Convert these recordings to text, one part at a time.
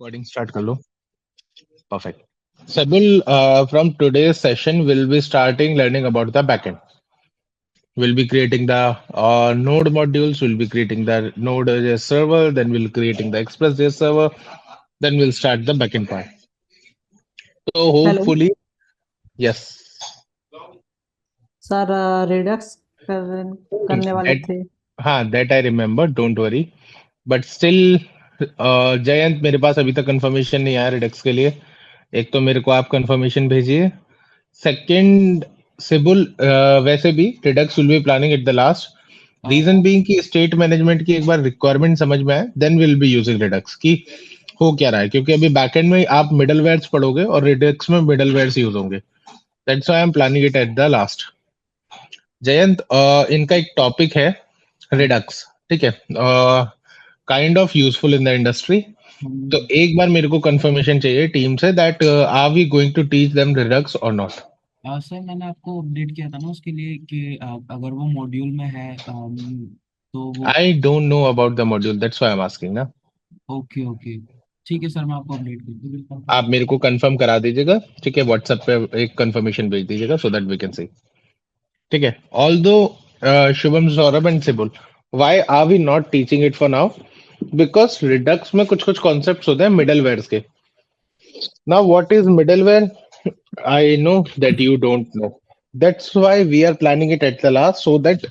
Recording start कर लो. Perfect. Sabil, from today's session, we'll be starting learning about the backend. We'll be creating the node modules, we'll be creating the Node.js server, then we'll creating the Express.js server, then we'll start the backend part. So hello hopefully, yes, sir Redux करने वाले that, थे। हाँ, that I remember, don't worry. But still, Jayant मेरे पास अभी तक confirmation नहीं आया Redux के लिए. एक तो मेरे को आप कंफर्मेशन भेजिए. सेकंड, सिबुल, वैसे भी Redux will be planning at the last. Reason being कि स्टेट मैनेजमेंट की एक बार रिक्वायरमेंट समझ में आए, then will be using Redux की हो क्या रहा है, क्योंकि अभी बैकएंड में आप मिडलवेयर्स पढ़ोगे और रिडक्स में मिडलवेयर्स यूज होंगे. That's why I am planning it at the last. Jayant, इनका एक टॉपिक है रिडक्स, ठीक है, kind of useful in the industry. तो एक बार मेरे को कंफर्मेशन चाहिए टीम से that are we going to teach them Redux और नॉट. सर मैंने आपको अपडेट किया था ना उसके लिए कि अगर वो मॉड्यूल में है तो वो आई don't know about the module, that's why I am asking ना. ओके ओके ठीक है सर मैं आपको अपडेट कर दूँ आप मेरे को कंफर्म करा दीजिएगा, ठीक है, व्हाट्सएप पे एक कंफर्मेशन भेज दीजिएगा so that we can see. ठीक है. Although Shubham, Saurabh and Sibul, why are we not teaching it for now? Because Redux में कुछ कुछ कॉन्सेप्ट्स होते हैं मिडलवेयर्स के. Now what is middleware? I know that you don't know. That's why we are planning it at the last so that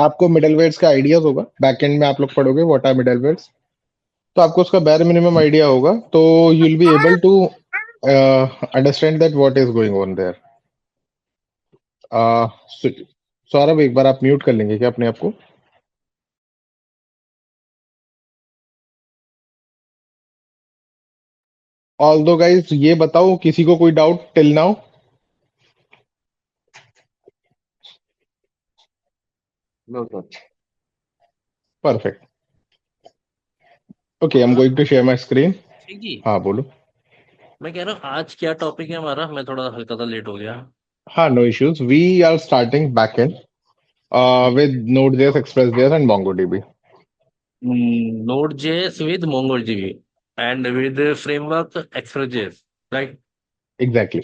आपको middlewares का ideas होगा. Backend में आप लोग पढ़ोगे what are middlewares, तो आपको उसका bare minimum आइडिया होगा, तो you'll be able to understand that what is going on there. uh, Saurabh, एक बार आप म्यूट कर लेंगे क्या अपने आप को? ऑल्दो गाइस, ये बताओ किसी को कोई doubt till now? No, sir. Perfect. Okay, I am going to share my screen. ठीक जी। हाँ बोलो. मैं कह रहा हूँ आज क्या टॉपिक है हमारा, मैं थोड़ा हल्का सा लेट हो गया। हाँ, no issues. We are starting backend with Node.js, Express.js, and MongoDB. Node JS with MongoDB and with framework Express JS, right? Exactly.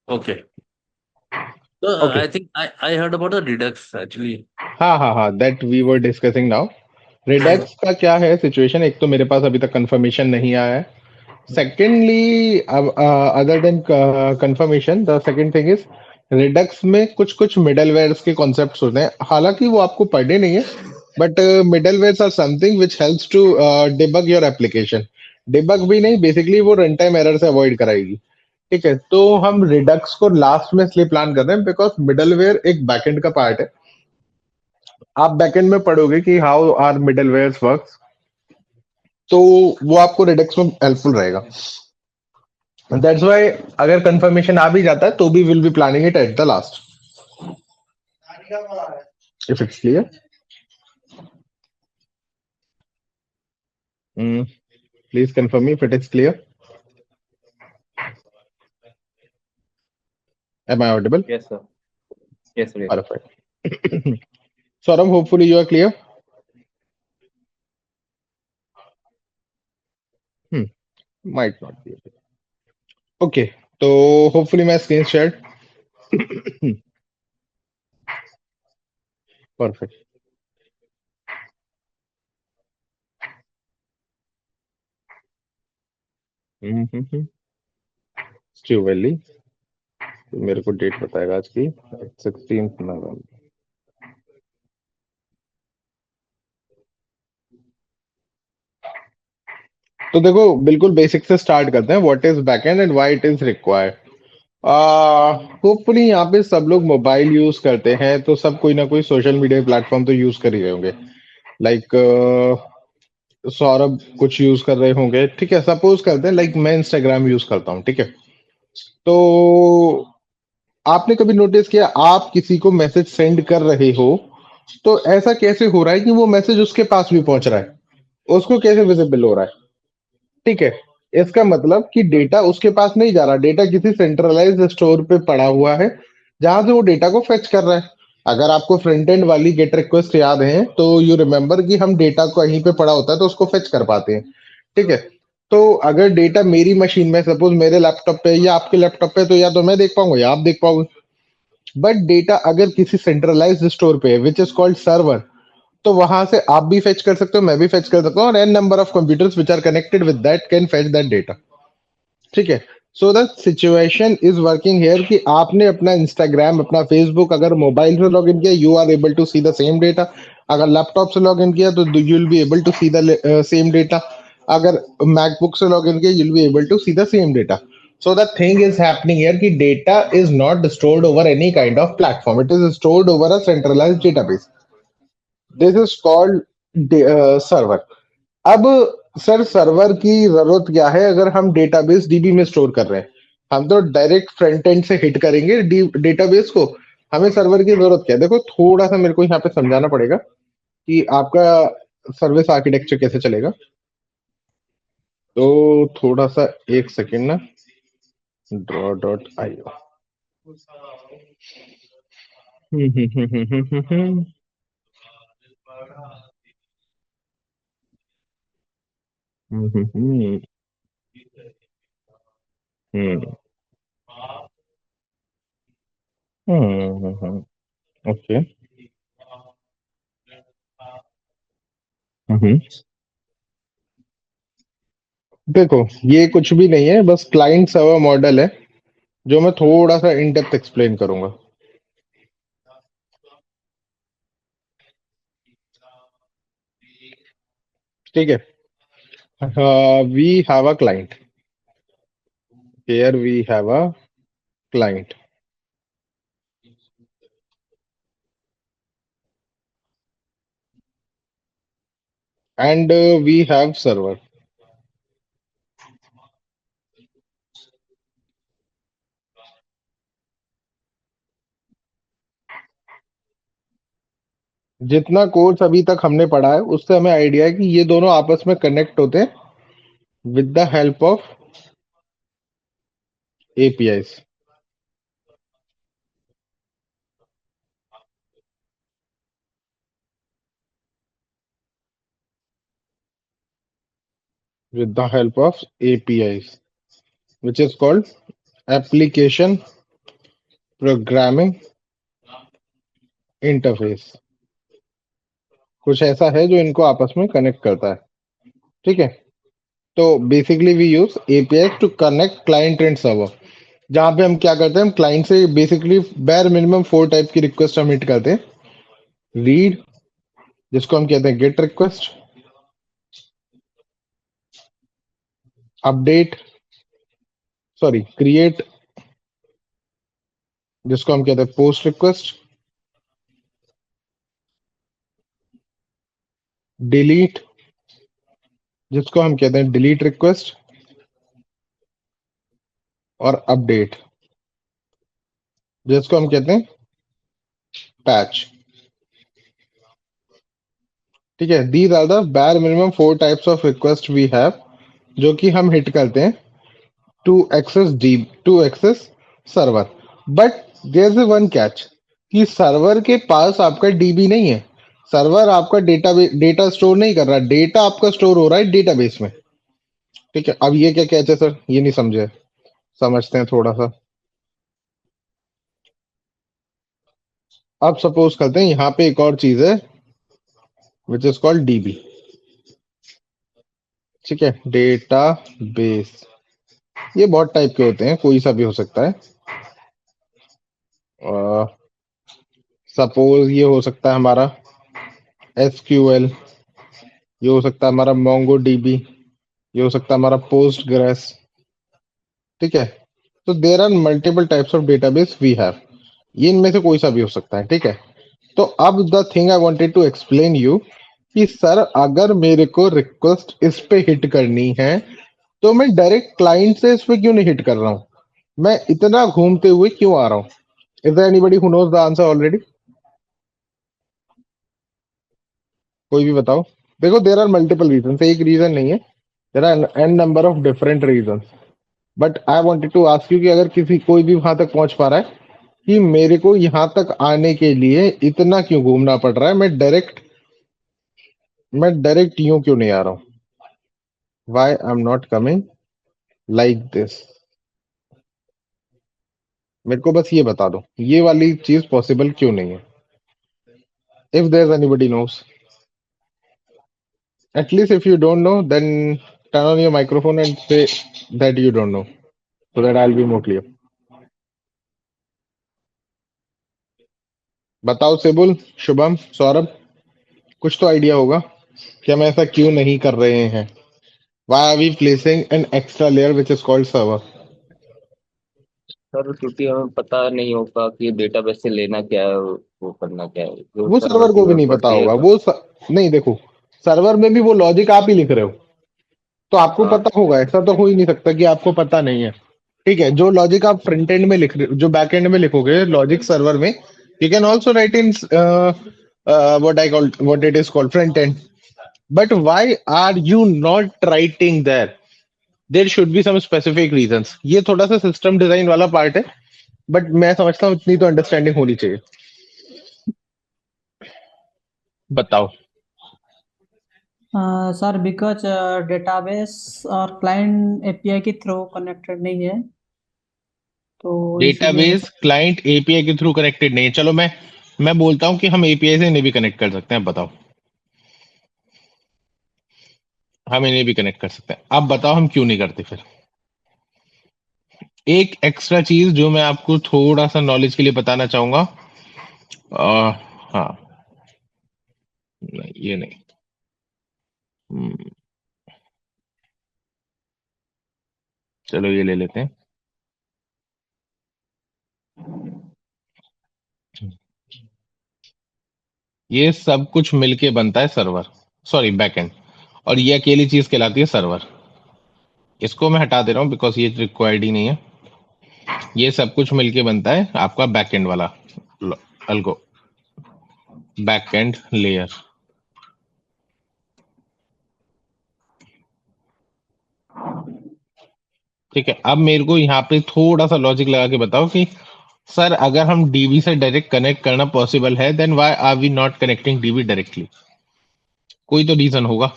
Okay. तो Okay. I think I heard about the Redux actually. हाँ, that we were discussing now. Redux का क्या है situation? एक तो मेरे पास अभी तक कंफर्मेशन नहीं आया है. Secondly, other than confirmation, the second thing is Redux में कुछ कुछ मिडलवेयर्स के कॉन्सेप्ट्स होते हैं. हालांकि वो आपको पढ़ने नहीं है, but middlewares are something which helps to debug your application. Debug भी नहीं, बेसिकली वो रन टाइम एरर से अवॉइड कराएगी. ठीक है, तो हम रिडक्स को लास्ट में इसलिए प्लान कर रहे हैं बिकॉज मिडलवेयर एक बैकएंड का पार्ट है. आप बैकएंड में पढ़ोगे कि हाउ आर मिडलवेयर्स वर्क्स, तो वो आपको रिडक्स में हेल्पफुल रहेगा. दैट्स व्हाई अगर कंफर्मेशन आ भी जाता है तो भी will be planning it at the last, if it's clear. Please confirm me if it is clear. Am I audible? Yes sir, yes sir. Perfect. Saurabh, hopefully you are clear. Might not be. Okay, तो hopefully my screen shared. Perfect. Stu Valley, तो मेरे को date बताएगा आज की 16 नवंबर. तो देखो, बिल्कुल बेसिक से स्टार्ट करते हैं. What is backend and why it is required. Hopefully यहाँ पे सब लोग मोबाइल यूज करते हैं, तो सब कोई ना कोई सोशल मीडिया प्लेटफॉर्म तो यूज कर ही रहे होंगे. लाइक सौरभ कुछ यूज कर रहे होंगे, ठीक है, सपोज करते हैं लाइक मैं इंस्टाग्राम यूज करता हूँ, ठीक है. तो आपने कभी नोटिस किया, आप किसी को मैसेज सेंड कर रहे हो तो ऐसा कैसे हो रहा है कि वो मैसेज उसके पास भी पहुंच रहा है, उसको कैसे विजिबल हो रहा है? ठीक है, इसका मतलब कि डेटा उसके पास नहीं जा रहा, डेटा किसी सेंट्रलाइज्ड स्टोर पे पड़ा हुआ है जहां से वो डेटा को फेच कर रहा है. अगर आपको फ्रंट एंड वाली गेट रिक्वेस्ट याद है तो यू रिमेम्बर कि हम डेटा कहीं पे पड़ा होता है तो उसको फेच कर पाते हैं. ठीक है। तो अगर डेटा मेरी मशीन में, सपोज मेरे लैपटॉप पे या आपके लैपटॉप पे, तो या तो मैं देख पाऊंगा या आप देख पाओगे। बट डेटा अगर किसी सेंट्रलाइज्ड स्टोर पे है विच इज कॉल्ड सर्वर, तो वहां से आप भी फेच कर सकते हो, मैं भी फेच कर सकता हूँ, और an number of computers which are connected with that can fetch that data. ठीक है। So the situation is working here कि आपने अपना इंस्टाग्राम, अपना फेसबुक अगर मोबाइल से लॉग इन किया, you are able to see the same data. अगर लैपटॉप से लॉग इन किया तो you will be able to see the same data. अगर मैकबुक से लॉग इन किया, you will be able to see the same data. So the thing is happening here कि data is not stored over any kind of platform. It is stored over a centralized database. This is called server. अब sir server की जरूरत क्या है अगर हम database dB में store कर रहे हैं? हम तो डायरेक्ट फ्रंट एंड से हिट करेंगे डेटाबेस को। हमें सर्वर की जरूरत क्या है? देखो थोड़ा सा मेरे को यहाँ पे समझाना पड़ेगा कि आपका सर्विस आर्किटेक्चर कैसे चलेगा। तो थोड़ा सा एक सेकेंड ना, ड्रॉ डॉट आईओ। ओके। देखो ये कुछ भी नहीं है, बस क्लाइंट सर्वर मॉडल है जो मैं थोड़ा सा इन डेप्थ एक्सप्लेन करूंगा। ठीक है। We have a client, here we have a client and we have server. जितना कोर्स अभी तक हमने पढ़ा है उससे हमें आइडिया है कि ये दोनों आपस में कनेक्ट होते हैं with the help of APIs. with the help of APIs, which is called Application Programming Interface। कुछ ऐसा है जो इनको आपस में कनेक्ट करता है। ठीक है। तो basically we use API to connect client and server, जहां पे हम क्या करते हैं, हम क्लाइंट से बेसिकली बेयर मिनिमम 4 टाइप की रिक्वेस्ट हम हिट करते हैं। रीड, जिसको हम कहते हैं get request, update, sorry create, जिसको हम कहते हैं पोस्ट रिक्वेस्ट, डिलीट, जिसको हम कहते हैं डिलीट रिक्वेस्ट, और अपडेट, जिसको हम कहते हैं पैच। ठीक है। These are the bare minimum 4 types of request we have, जो कि हम हिट करते हैं to access server. But there is one catch कि सर्वर के पास आपका डीबी नहीं है। सर्वर आपका डेटा स्टोर नहीं कर रहा, डेटा आपका स्टोर हो रहा है डेटाबेस में। ठीक है। अब ये क्या कैच है सर, ये नहीं समझे, समझते हैं थोड़ा सा। अब सपोज करते हैं यहाँ पे एक और चीज है विच इज कॉल्ड डीबी। ठीक है। डेटा बेस, ये बहुत टाइप के होते हैं, कोई सा भी हो सकता है। सपोज ये हो सकता है हमारा एसक्यूएल, ये हो सकता है हमारा मोंगो डीबी, ये हो सकता है हमारा पोस्ट ग्रेस। ठीक है। तो there are multiple types of database we have, ये इनमें से कोई सा भी हो सकता है। ठीक है। तो अब the thing I wanted to explain you कि सर अगर मेरे को रिक्वेस्ट इस पे हिट करनी है तो मैं डायरेक्ट क्लाइंट से इस पे क्यों नहीं हिट कर रहा हूँ, मैं इतना घूमते हुए क्यों आ रहा हूँ? Is there anybody who knows the answer already? कोई भी बताओ। देखो देर आर मल्टीपल रीजन, एक रीजन नहीं है, there are N number of different reason. But I wanted to ask you कि अगर किसी कोई भी वहां तक पहुंच पा रहा है कि मेरे को यहां तक आने के लिए इतना क्यों घूमना पड़ रहा है, मैं डायरेक्ट यूं क्यों नहीं आ रहा हूँ? Why I am not coming like this. मेरे को बस ये बता दो ये वाली चीज पॉसिबल क्यों नहीं है। If there anybody knows, at least if you don't know, then turn on your microphone and say that you don't know, so that I'll be more clear. बताओ सिबुल, शुभम, सौरभ, कुछ तो आइडिया होगा कि हम ऐसा क्यों नहीं कर रहे हैं। Why are we placing an extra layer which is called server? Sir क्योंकि हमें पता नहीं होगा कि डेटाबेस से लेना क्या है, वो करना क्या है, जो वो सर्वर सर्वर की को भी जरूरत नहीं पता पड़ती है होगा। तो। नहीं देखो, सर्वर में भी वो लॉजिक आप ही लिख रहे हो, तो आपको हाँ पता होगा। ऐसा तो हो ही नहीं सकता कि आपको पता नहीं है। ठीक है, जो लॉजिक आप फ्रंट एंड में लिख रहे हो, जो बैक एंड में लिखोगे लॉजिक सर्वर में, you can also write in what it is called front end. But why are you not writing there? There should be some specific reasons. ये थोड़ा सा सिस्टम डिजाइन वाला पार्ट है, but मैं समझता हूँ इतनी तो अंडरस्टैंडिंग होनी चाहिए। बताओ। सर बिकॉज डेटाबेस और क्लाइंट एपीआई के थ्रू कनेक्टेड नहीं है, तो इसीलिए हो डेटाबेस क्लाइंट एपीआई के थ्रू कनेक्टेड नहीं है। चलो मैं बोलता हूँ कि हम एपीआई से इन्हें भी कनेक्ट कर सकते हैं। अब बताओ, हम इन्हें भी कनेक्ट कर सकते हैं। अब बताओ हम क्यों नहीं करते फिर। एक एक्स्ट्रा चीज जो मैं आपको थोड़ा सा नॉलेज के लिए बताना चाहूंगा। हाँ, नहीं ये नहीं। हम्म, चलो ये ले लेते हैं। ये सब कुछ मिलके बनता है सर्वर, सॉरी बैकएंड, और ये अकेली चीज कहलाती है सर्वर। इसको मैं हटा दे रहा हूँ बिकॉज ये रिक्वायर्ड ही नहीं है। ये सब कुछ मिलके बनता है आपका बैकएंड वाला अल्गो, बैकएंड लेयर। ठीक है, अब मेरे को यहाँ पे थोड़ा सा लॉजिक लगा के बताओ कि सर अगर हम डीबी से डायरेक्ट कनेक्ट करना पॉसिबल है, then why are we not connecting DB directly? कोई तो रीजन होगा।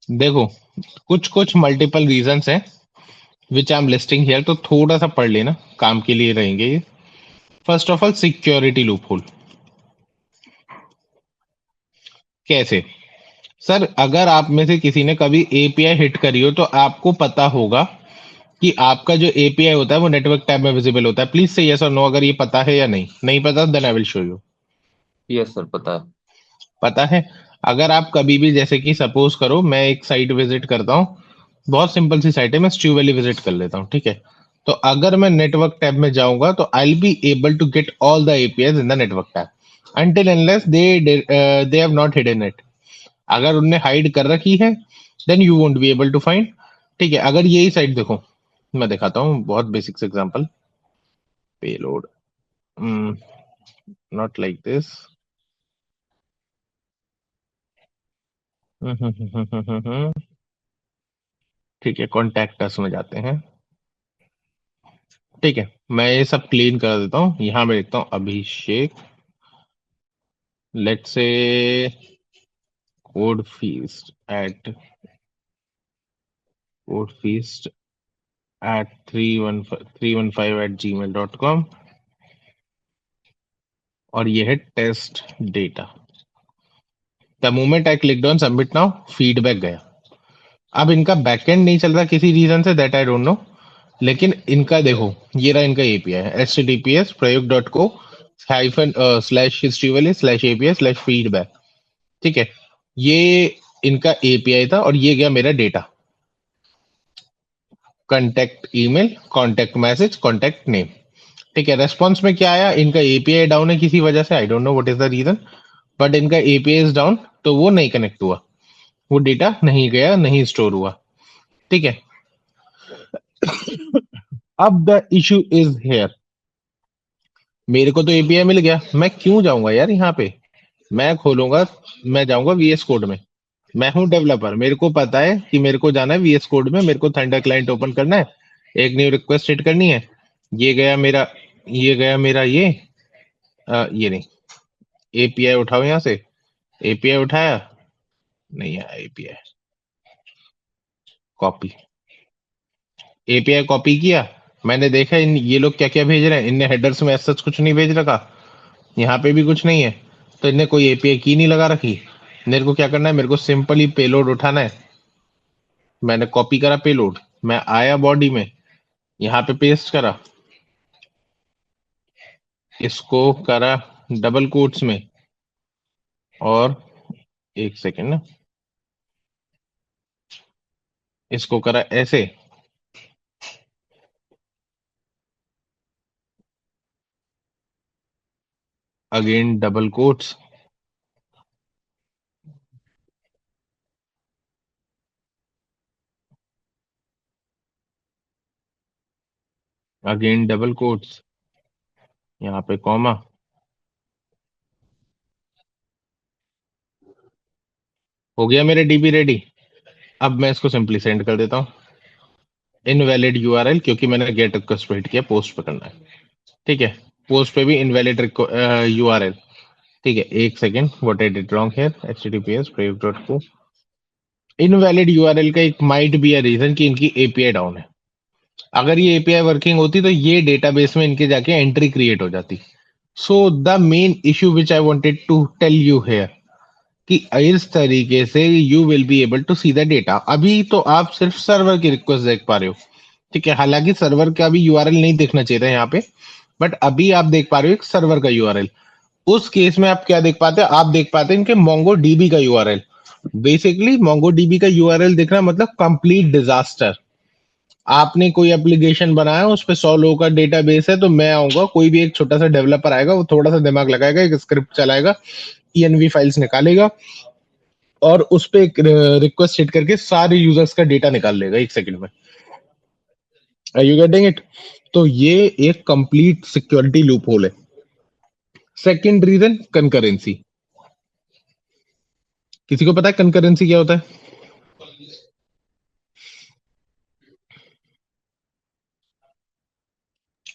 देखो, कुछ कुछ मल्टीपल रीजंस हैं विच आई एम लिस्टिंग हियर, तो थोड़ा सा पढ़ लेना, काम के लिए रहेंगे ये। First of all, security loophole. कैसे? सर अगर आप में से किसी ने कभी एपीआई हिट करी हो तो आपको पता होगा कि आपका जो एपीआई होता है वो नेटवर्क टैब में विजिबल होता है। प्लीज से यस और नो अगर ये पता है या नहीं। नहीं पता then I will show you. Yes sir पता है। पता है? अगर आप कभी भी, जैसे कि सपोज करो मैं एक साइट विजिट करता हूँ, बहुत सिंपल सी साइट है, मैं स्ट्यू वैली विजिट कर लेता हूँ, ठीक है? तो अगर मैं नेटवर्क टैब में जाऊंगा तो I will be able to get all the APIs in the network tab until unless they have not hidden it. अगर उनने हाइड कर रखी है then you won't be able to find. ठीक है, अगर यही साइट देखो, मैं दिखाता हूँ बहुत basic example. Payload, not like this. ठीक है, कॉन्टैक्ट अस में जाते हैं। ठीक है, मैं ये सब क्लीन कर देता हूँ। यहाँ मैं लिखता हूँ Abhishek, let's say code feast at code feast at 315 और ये है test data. The moment I click on submit now, feedback गया। अब इनका बैकएंड नहीं चल रहा किसी रीजन से, दैट आई डोंट नो, लेकिन इनका देखो, ये रहा इनका एपीआई है https प्रयोग.co / history वाले /API/feedback। ठीक है, ये इनका एपीआई था और ये गया मेरा data, contact email, contact message, contact name. ठीक है, रेस्पॉन्स में क्या आया? इनका एपीआई डाउन है किसी वजह से, I don't know what is the reason, but इनका एपीआई इज डाउन, तो वो नहीं कनेक्ट हुआ, वो डेटा नहीं गया, नहीं स्टोर हुआ। ठीक है, अब द इशू इज हेयर, मेरे को तो एपीआई मिल गया, मैं क्यों जाऊंगा यार यहाँ पे? मैं खोलूंगा, मैं जाऊंगा वीएस कोड में। मैं हूं डेवलपर, मेरे को पता है कि मेरे को जाना है वीएस कोड में, मेरे को थंडर क्लाइंट ओपन करना है, एक न्यू रिक्वेस्ट सेट करनी है। ये गया मेरा, ये गया मेरा, ये नहीं, एपीआई उठाओ यहाँ से, एपीआई उठाया, नहीं आया एपीआई, कॉपी, एपीआई कॉपी किया, मैंने देखा इन ये लोग क्या क्या भेज रहे हैं, इनने हेडर्स में ऐसा कुछ नहीं भेज रखा, यहाँ पे भी कुछ नहीं है, तो इनने कोई एपीआई की नहीं लगा रखी। मेरे को क्या करना है, मेरे को सिंपल ही पेलोड उठाना है। मैंने कॉपी करा पेलोड, मैं आया बॉडी में, यहाँ पे पेस्ट करा, इसको करा डबल कोट्स में, और एक सेकेंड ना, इसको करा ऐसे, again double quotes, again double quotes, यहाँ पे कॉमा, हो गया मेरे डीबी रेडी। अब मैं इसको सिंपली सेंड कर देता हूँ, इनवैलिड यूआरएल, क्योंकि मैंने गेट रिक्वेस्ट पे हिट किया, पोस्ट पे करना है, ठीक है, पोस्ट पे भी इनवैलिड यूआरएल, ठीक है, एक second, what I did wrong here, https brave.co, invalid URL का एक माइट बी अ रीजन कि इनकी एपीआई डाउन है। अगर ये एपीआई वर्किंग होती तो ये डेटाबेस में इनके जाके एंट्री क्रिएट हो जाती। So the main issue which I wanted to tell you here कि इस तरीके से you will be able to see the data. अभी तो आप सिर्फ सर्वर की रिक्वेस्ट देख पा रहे हो, ठीक है, हालांकि सर्वर का भी यूआरएल नहीं देखना चाहिए था यहाँ पे, बट अभी आप देख पा रहे हो एक सर्वर का यूआरएल। उस केस में आप क्या देख पाते हैं, आप देख पाते हैं इनके मोंगो डीबी का यूआरएल। बेसिकली मोंगो डीबी का यूआरएल देखना मतलब कंप्लीट डिजास्टर। आपने कोई एप्लीकेशन बनाया, उस पे 100 लोगों का डेटाबेस है, तो मैं आऊंगा, कोई भी एक छोटा सा डेवलपर आएगा, वो थोड़ा सा दिमाग लगाएगा, एक स्क्रिप्ट चलाएगा, env फाइल्स निकालेगा, और उस पे एक रिक्वेस्ट हिट करके सारे यूजर्स का डेटा निकाल लेगा 1 सेकंड में। Are you getting it? तो ये एक कंप्लीट सिक्योरिटी लूप होल है। Second reason, concurrency. किसी को पता है कंकरेंसी क्या होता है?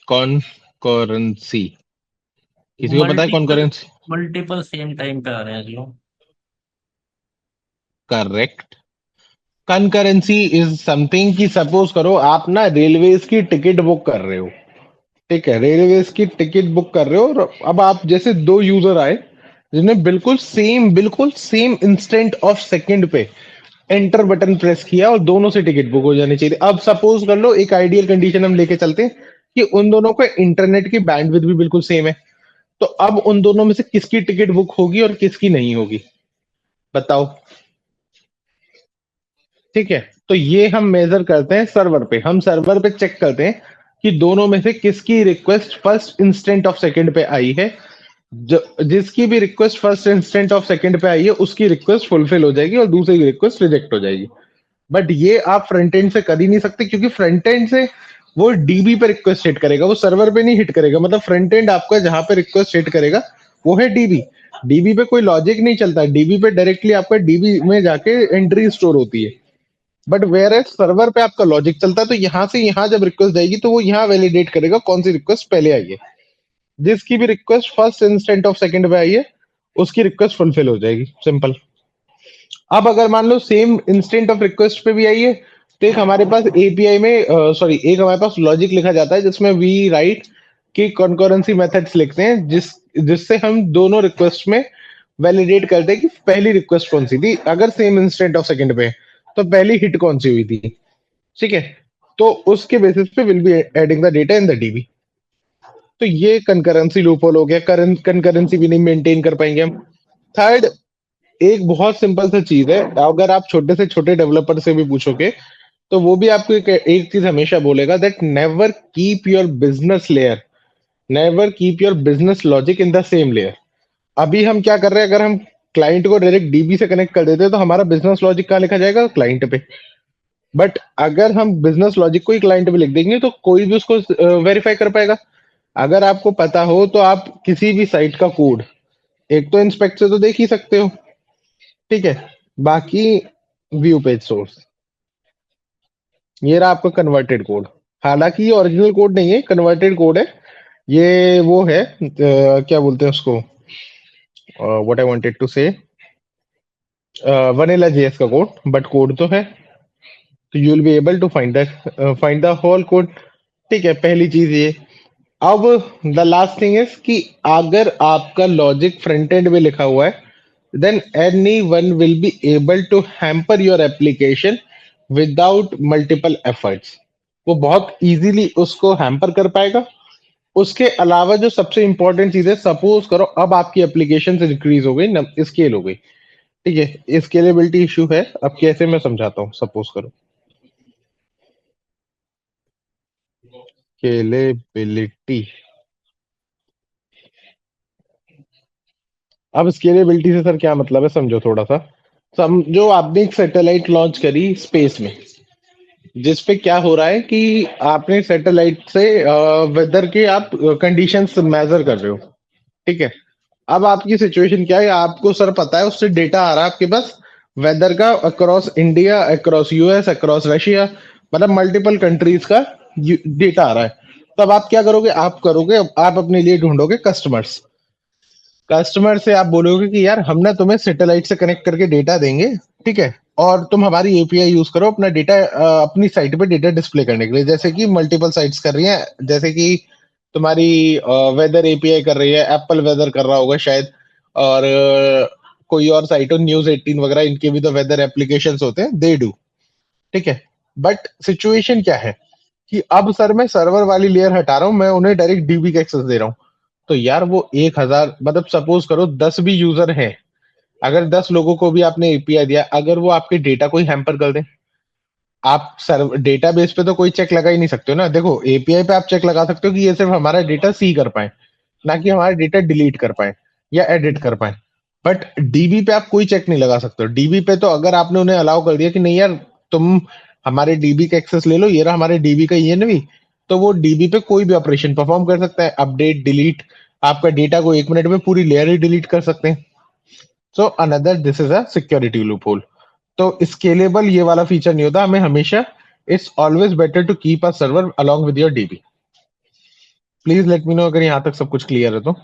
कॉन्करेंसी, किसी को पता है multiple concurrency? Multiple same time पे आ रहे हैं जो। करेक्ट। कंकरेंसी इज समथिंग कि सपोज करो आप ना रेलवेज की टिकट बुक कर रहे हो, ठीक है, रेलवेज की टिकट बुक कर रहे हो, और अब आप जैसे दो यूजर आए जिन्होंने बिल्कुल सेम इंस्टेंट ऑफ सेकंड पे एंटर बटन प्रेस किया, और दोनों से टिकट बुक हो जानी चाहिए। अब सपोज कर लो, एक आइडियल कंडीशन हम लेके चलते हैं कि उन दोनों को इंटरनेट की बैंडविड्थ भी बिल्कुल सेम है, तो अब उन दोनों में से किसकी टिकट बुक होगी और किसकी नहीं होगी, बताओ? ठीक है, तो ये हम मेजर करते हैं सर्वर पे, हम सर्वर पे चेक करते हैं कि दोनों में से किसकी request first instant of second पे आई है। जिसकी भी request first instant of second पे आई है, उसकी रिक्वेस्ट फुलफिल हो जाएगी और दूसरी की रिक्वेस्ट रिजेक्ट हो जाएगी। बट ये आप फ्रंट एंड से कर ही नहीं सकते, क्योंकि फ्रंट एंड से वो डीबी पे रिक्वेस्ट हिट करेगा, वो सर्वर पे नहीं हिट करेगा। मतलब फ्रंट एंड आपका जहां पे रिक्वेस्ट हिट करेगा वो है डीबी। डीबी पे कोई लॉजिक नहीं चलता, डीबी पे डायरेक्टली आपका डीबी में जाके एंट्री स्टोर होती है। बट वेयर एज सर्वर पे आपका लॉजिक चलता है, तो यहाँ से यहाँ जब रिक्वेस्ट जाएगी तो वो यहाँ वैलिडेट करेगा कौन सी रिक्वेस्ट पहले आई है। जिसकी भी request first instant of second पे आई है, उसकी रिक्वेस्ट फुलफिल हो जाएगी, सिंपल। अब अगर मान लो सेम इंस्टेंट ऑफ रिक्वेस्ट पे भी आई है, तो एक हमारे पास एपीआई में सॉरी एक हमारे पास लॉजिक लिखा जाता है जिसमें वी राइट की कॉन्करेंसी मेथड्स लिखते हैं, जिससे हम दोनों रिक्वेस्ट में वैलिडेट करते हैं कि पहली रिक्वेस्ट कौन सी थी। अगर सेम इंस्टेंट ऑफ सेकंड पे है, तो पहली हिट कौन सी हुई थी, ठीक है, तो उसके बेसिस पे will be adding the data in the dB. तो ये कंकरेंसी लूपहोल हो गया, कंकरेंसी भी नहीं मेंटेन कर पाएंगे हम। थर्ड, एक बहुत सिंपल सा चीज है, अगर आप छोटे से छोटे डेवलपर से भी पूछोगे तो वो भी आपको एक चीज हमेशा बोलेगा, that never keep your business layer, never keep your business logic in the same layer. अभी हम क्या कर रहे हैं, अगर हम क्लाइंट को डायरेक्ट डीबी से कनेक्ट कर देते हैं तो हमारा बिजनेस लॉजिक कहाँ लिखा जाएगा, क्लाइंट पे। बट अगर हम बिजनेस लॉजिक को ही क्लाइंट पे लिख देंगे तो कोई भी उसको वेरीफाई कर पाएगा। अगर आपको पता हो तो आप किसी भी साइट का कोड एक तो इंस्पेक्ट से तो देख ही सकते हो, ठीक है, बाकी व्यू पेज सोर्स, ये रहा आपका कन्वर्टेड कोड। हालांकि ये ओरिजिनल कोड नहीं है, कन्वर्टेड कोड है। ये वो है क्या बोलते हैं उसको, what I wanted to say, vanilla JS का कोड, बट कोड तो है, तो you will be able to find the whole code. ठीक है, पहली चीज ये। अब द लास्ट थिंग इज कि अगर आपका लॉजिक फ्रंट एंड में लिखा हुआ है, then any one will be able to hamper your application without multiple efforts. वो बहुत इजीली उसको हैम्पर कर पाएगा। उसके अलावा जो सबसे इंपॉर्टेंट चीज है, सपोज करो अब आपकी एप्लीकेशन इंक्रीज हो गई, स्केल हो गई, ठीक है, स्केलेबिलिटी इशू है। अब कैसे, मैं समझाता हूँ। सपोज करो स्केलेबिलिटी, अब स्केलेबिलिटी से सर क्या मतलब है, समझो थोड़ा सा। समझो आपने एक सैटेलाइट लॉन्च करी स्पेस में, जिस पे क्या हो रहा है कि आपने सैटेलाइट से वेदर के आप कंडीशंस मेजर कर रहे हो, ठीक है। अब आपकी सिचुएशन क्या है, आपको सर पता है, उससे डेटा आ रहा है आपके पास वेदर का, across India, across US, across Russia, मतलब मल्टीपल कंट्रीज का डेटा आ रहा है। तब आप क्या करोगे, आप अपने लिए ढूंढोगे कस्टमर्स। कस्टमर से आप बोलोगे कि यार हम ना तुम्हें सैटेलाइट से कनेक्ट करके डेटा देंगे, ठीक है, और तुम हमारी एपीआई यूज करो अपना डेटा, अपनी साइट पे डेटा डिस्प्ले करने के लिए, जैसे कि मल्टीपल साइट्स कर रही हैं, जैसे कि तुम्हारी वेदर एपीआई कर रही है, एप्पल वेदर कर रहा होगा शायद, और कोई और साइट हो, न्यूज 18 वगैरह, इनके भी तो वेदर एप्लीकेशन होते हैं, दे डू, ठीक है। बट सिचुएशन क्या है कि अब सर मैं सर्वर वाली लेयर हटा रहा हूँ, मैं उन्हें डायरेक्ट डीबी का एक्सेस दे रहा हूँ। तो यार वो 1000, मतलब सपोज करो 10 भी यूजर हैं, अगर 10 लोगों को भी आपने एपीआई दिया, अगर वो आपके डेटा को ही हैम्पर कर दें, आप सर्व डेटाबेस पे तो कोई चेक लगा ही नहीं सकते हो ना। देखो एपीआई पे आप चेक लगा सकते हो कि ये सिर्फ हमारा डेटा सी कर पाए, ना कि हमारा डेटा डिलीट कर पाए या एडिट कर पाए। बट डीबी पे आप कोई चेक नहीं लगा सकते हो। डीबी पे तो अगर आपने उन्हें अलाउ कर दिया कि नहीं यार तुम हमारे डीबी का एक्सेस ले लो, ये रहा हमारे डीबी का ईएनवी, तो वो डीबी पे कोई भी ऑपरेशन परफॉर्म कर सकता है, अपडेट, डिलीट, आपका डेटा को 1 मिनट में पूरी लेयर ही डिलीट कर सकते हैं। So another, this is a security loophole. तो स्केलेबल ये वाला फीचर नहीं होता, हमें हमेशा, it's always better to keep a server along with your DB. Please let me know अगर यहाँ तक सब कुछ क्लियर है तो।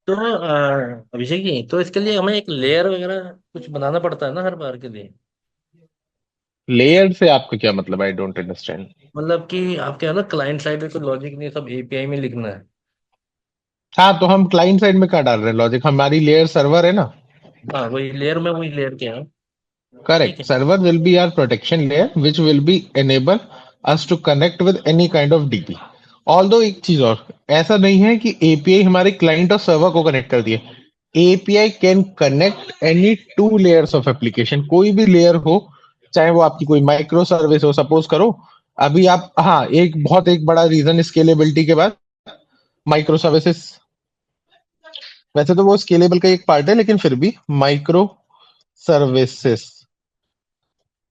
तो अभिषेक जी, तो इसके लिए हमें एक लेयर वगैरह कुछ बनाना पड़ता है ना हर बार के लिए? लेयर से आपका क्या मतलब, आई डोंट अंडरस्टैंड। मतलब कि आपके है ना क्लाइंट साइड पे कोई लॉजिक नहीं, सब एपीआई में लिखना है। हाँ, तो हम क्लाइंट साइड में क्या डाल रहे हैं लॉजिक, हमारी लेयर सर्वर है ना। हाँ, वही लेयर में वही लेयर के हैं। ठीक करेक्ट, है। Server will be our protection layer which will be enable us to connect with any kind of DB। Although एक चीज और, ऐसा नहीं है कि एपीआई हमारे क्लाइंट और सर्वर को कनेक्ट कर दिए। API can connect any 2 layers of application, कोई भी लेयर हो, चाहे वो आपकी कोई माइक्रो सर्विस हो। सपोज करो अभी आप, हाँ, एक बड़ा रीजन स्केलेबिलिटी के बाद माइक्रो सर्विसेज, वैसे तो वो स्केलेबल का एक पार्ट है, लेकिन फिर भी माइक्रो सर्विसेज।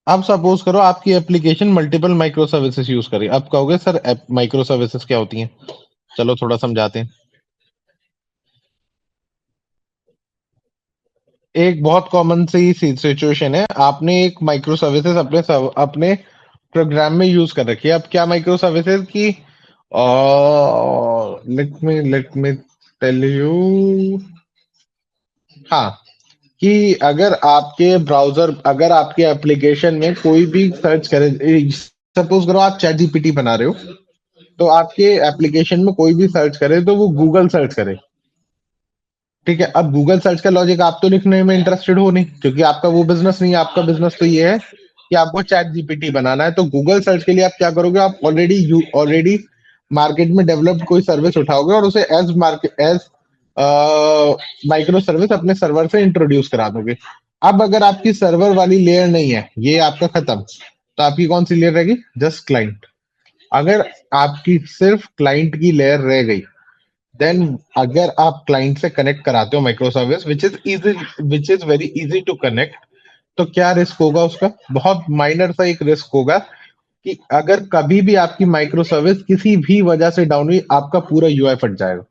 अब सपोज करो आपकी application multiple micro services use करे, अब कहोगे सर माइक्रो सर्विसेज क्या होती हैं, चलो थोड़ा समझाते हैं। एक बहुत कॉमन सी सिचुएशन है, आपने एक माइक्रो सर्विसेज अपने प्रोग्राम में यूज कर रखी है। अब क्या माइक्रो सर्विसेज की, लेट मी टेल यू, हाँ, कि अगर आपके एप्लीकेशन में कोई भी सर्च करे, सपोज करो आप चैट जीपीटी बना रहे हो, तो आपके एप्लीकेशन में कोई भी सर्च करे तो वो गूगल सर्च करे, ठीक है। अब गूगल सर्च का लॉजिक आप तो लिखने में इंटरेस्टेड हो नहीं, क्योंकि आपका वो बिजनेस नहीं है। आपका बिजनेस तो ये है कि आपको चैट जीपीटी बनाना है। तो गूगल सर्च के लिए आप क्या करोगे, आप ऑलरेडी मार्केट में डेवलप्ड कोई सर्विस उठाओगे और उसे एज माइक्रो सर्विस अपने सर्वर से इंट्रोड्यूस करा दोगे। अब अगर आपकी सर्वर वाली लेयर नहीं है, ये आपका खत्म, तो आपकी कौन सी लेयर रहेगी, जस्ट क्लाइंट। अगर आपकी सिर्फ क्लाइंट की लेयर रह गई, देन अगर आप क्लाइंट से कनेक्ट कराते हो microservice which is very easy to connect, तो क्या रिस्क होगा उसका, बहुत माइनर सा एक रिस्क होगा कि अगर कभी भी आपकी माइक्रो सर्विस किसी भी वजह से डाउन हुई, आपका पूरा यूआई फट जाएगा,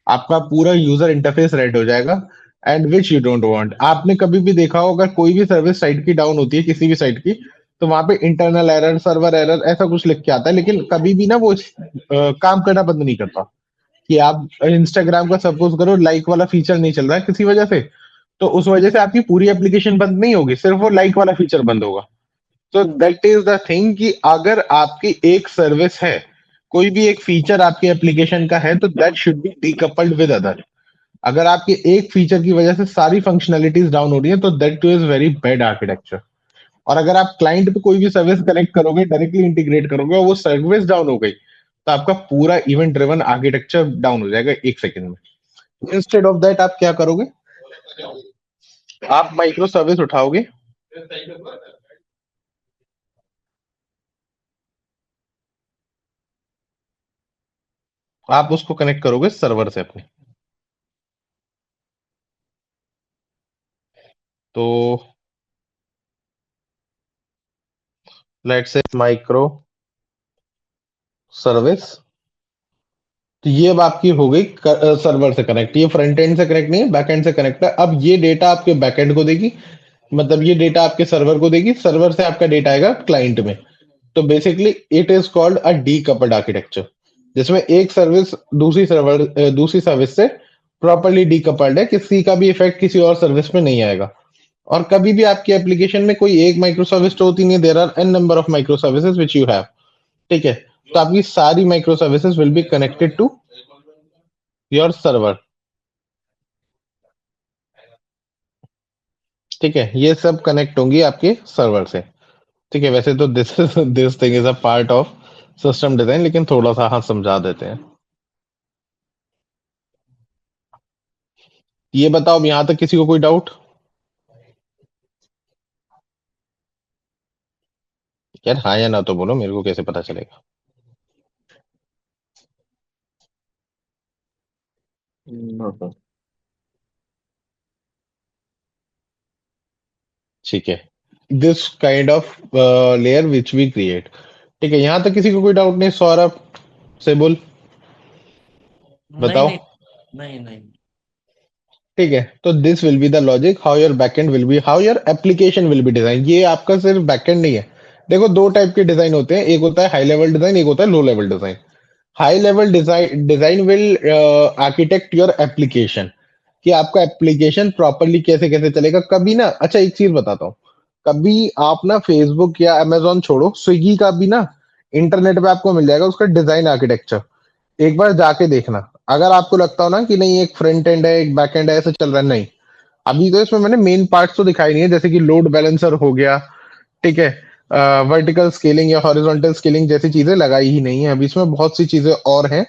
आपका पूरा यूजर इंटरफेस रेड हो जाएगा, and which you don't want. आपने कभी भी देखा होगा कोई भी सर्विस साइट की डाउन होती है, किसी भी साइट की, तो वहां पे इंटरनल एरर, सर्वर एरर, ऐसा कुछ लिख के आता है, लेकिन कभी भी ना वो काम करना बंद नहीं करता। कि आप इंस्टाग्राम का सपोज करो लाइक वाला फीचर नहीं चल रहा है किसी वजह से, तो उस वजह से आपकी पूरी एप्लीकेशन बंद नहीं होगी, सिर्फ वो लाइक वाला फीचर बंद होगा। तो दैट इज द थिंग कि अगर आपकी एक सर्विस है, कोई भी एक फीचर आपके एप्लीकेशन का है, तो that should be decoupled with other. अगर आपके एक फीचर की वजह से सारी फंक्शनैलिटीज डाउन हो रही है, तो that is very bad architecture. और अगर आप क्लाइंट पे कोई भी सर्विस कनेक्ट करोगे, डायरेक्टली इंटीग्रेट करोगे और वो सर्विस डाउन हो गई, तो आपका पूरा इवेंट ड्रिवन आर्किटेक्चर डाउन हो जाएगा एक सेकंड में। इंस्टेड ऑफ दैट आप क्या करोगे, आप माइक्रो सर्विस उठाओगे, आप उसको कनेक्ट करोगे सर्वर से अपने। तो लेट्स से माइक्रो सर्विस, तो ये अब आपकी हो गई सर्वर से कनेक्ट। ये फ्रंट एंड से कनेक्ट नहीं है, बैक एंड से कनेक्ट है। अब ये डेटा आपके बैक एंड को देगी, मतलब ये डेटा आपके सर्वर को देगी, सर्वर से आपका डेटा आएगा क्लाइंट में। तो basically it is called a decoupled architecture, जिसमें एक सर्विस दूसरी सर्विस से प्रॉपरली डीकपल्ड है, किसी का भी इफेक्ट किसी और सर्विस में नहीं आएगा। और कभी भी आपकी एप्लीकेशन में कोई एक माइक्रो सर्विस तो होती नहीं, there are N number of microservices which you have. ठीक है, तो आपकी सारी microservices will be connected to your server. ठीक है, ये सब कनेक्ट होंगी आपके सर्वर से। ठीक है, वैसे तो this thing is a part of system design, लेकिन थोड़ा सा हाँ समझा देते हैं। ये बताओ यहां तक किसी को कोई डाउट? यार हाँ या ना तो बोलो, मेरे को कैसे पता चलेगा। No sir. ठीक है, this kind of layer which we create. ठीक है, यहां तक किसी को कोई डाउट नहीं? सौरभ से बोल, नहीं बताओ। नहीं नहीं नहीं। ठीक है, तो this will be the logic how your backend will be, how your application will be design. ये आपका सिर्फ बैकएंड नहीं है। देखो दो टाइप के डिजाइन होते हैं, एक होता है हाई लेवल डिजाइन, एक होता है low level design. High level design will architect your application, कि आपका एप्लीकेशन प्रॉपरली कैसे कैसे चलेगा। कभी ना, अच्छा एक चीज बताता हूँ, कभी आप ना फेसबुक या अमेजोन छोड़ो, स्विगी का भी ना इंटरनेट पे आपको मिल जाएगा उसका डिजाइन आर्किटेक्चर। एक बार जाके देखना, अगर आपको लगता हो ना कि नहीं एक फ्रंट एंड है एक बैक एंड है ऐसे चल रहा है, नहीं। अभी तो इसमें मैंने मेन पार्ट्स तो दिखाई नहीं है, जैसे कि लोड बैलेंसर हो गया, ठीक है, वर्टिकल स्केलिंग या हॉरिजॉन्टल स्केलिंग जैसी चीजें लगाई ही नहीं है। अभी इसमें बहुत सी चीजें और हैं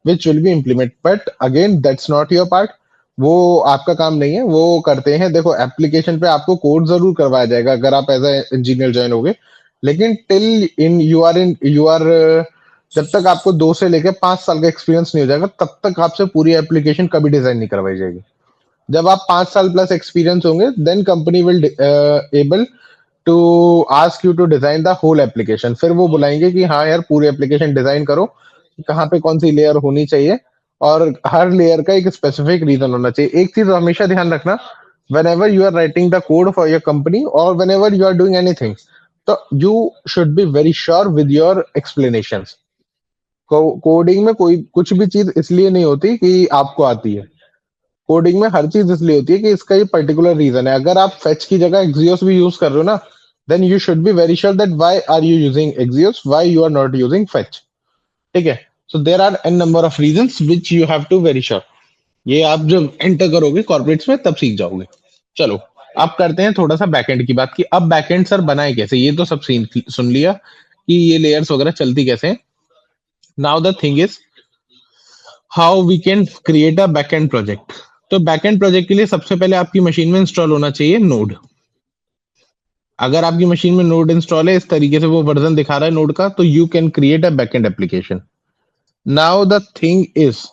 विच will be implement, but again that's not your part. वो आपका काम नहीं है, वो करते हैं। देखो एप्लीकेशन पे आपको कोड जरूर करवाया जाएगा अगर आप एज ए इंजीनियर ज्वाइन होगे, लेकिन टिल यू आर जब तक आपको 2 से लेकर 5 साल का एक्सपीरियंस नहीं हो जाएगा, तब तक आपसे पूरी एप्लीकेशन कभी डिजाइन नहीं करवाई जाएगी। जब आप 5 साल प्लस एक्सपीरियंस होंगे, then company will able to ask you to design the whole application. फिर वो बुलाएंगे कि हाँ यार पूरी एप्लीकेशन डिजाइन करो, कहाँ पे कौन सी लेयर होनी चाहिए, और हर लेयर का एक स्पेसिफिक रीजन होना चाहिए। एक चीज हमेशा ध्यान रखना, whenever you are writing the code for your company or whenever you are doing anything, so you should be very sure with your explanations। Coding में कोई कुछ भी चीज इसलिए नहीं होती कि आपको आती है। कोडिंग में हर चीज इसलिए होती है कि इसका ये पर्टिकुलर रीजन है। अगर आप फेच की जगह एक्सियोस भी यूज कर रहे हो ना, then you should be very sure that why are you using Axios, why you are not using fetch. ठीक है, so there are N number of reasons which you have to very sure. ये आप जब enter करोगे corporates में तब सीख जाओगे। चलो अब करते हैं थोड़ा सा बैकएंड की बात, की अब बैकएंड सर बनाए कैसे। ये तो सब सीन सुन लिया कि ये लेयर्स वगैरह चलती कैसे हैं। Now the thing is how we can create a backend project. तो बैकएंड प्रोजेक्ट के लिए सबसे पहले आपकी मशीन में इंस्टॉल होना चाहिए नोड। अगर आपकी मशीन में नोड इंस्टॉल है, इस तरीके से वो वर्जन दिखा रहा है नोड का, तो you can create a backend application. Now the thing is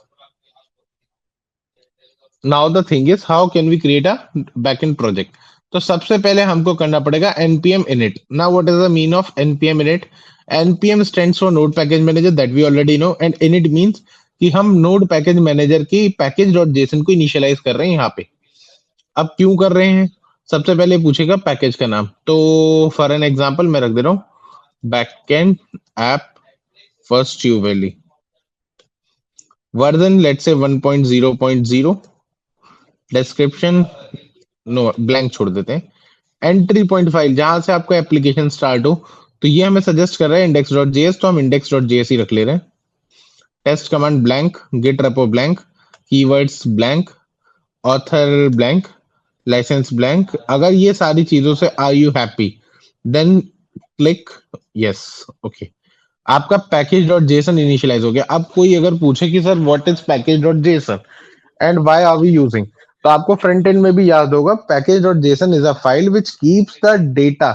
now the thing is how can we create a backend project. तो सबसे पहले हमको करना पड़ेगा npm init। Now what is the mean of npm init? npm stands for node package manager, that we already know, and init means कि हम node package manager की पैकेज.json को इनिशियलाइज कर रहे हैं यहाँ पे। अब क्यों कर रहे हैं? सबसे पहले पूछेगा पैकेज का नाम, तो फॉर एन एग्जांपल मैं रख दे रहा हूँ backend app first tube valley. Version let's say 1.0.0, description no blank छोड़ देते हैं, एंट्री पॉइंट फाइल जहां से आपका एप्लीकेशन स्टार्ट हो, तो ये हमें सजेस्ट कर रहा है index.js, तो हम index.js ही रख ले रहे हैं। Test command blank, git repo blank, keywords blank, author blank, licence blank. अगर ये सारी चीजों से are you happy, then click yes. Okay, आपका पैकेज डॉट जेसन इनिशियलाइज हो गया। अब कोई अगर पूछे कि sir what is package dot JSON and why are we using, तो आपको फ्रंट एंड में भी याद होगा, package dot JSON is a file which keeps the data,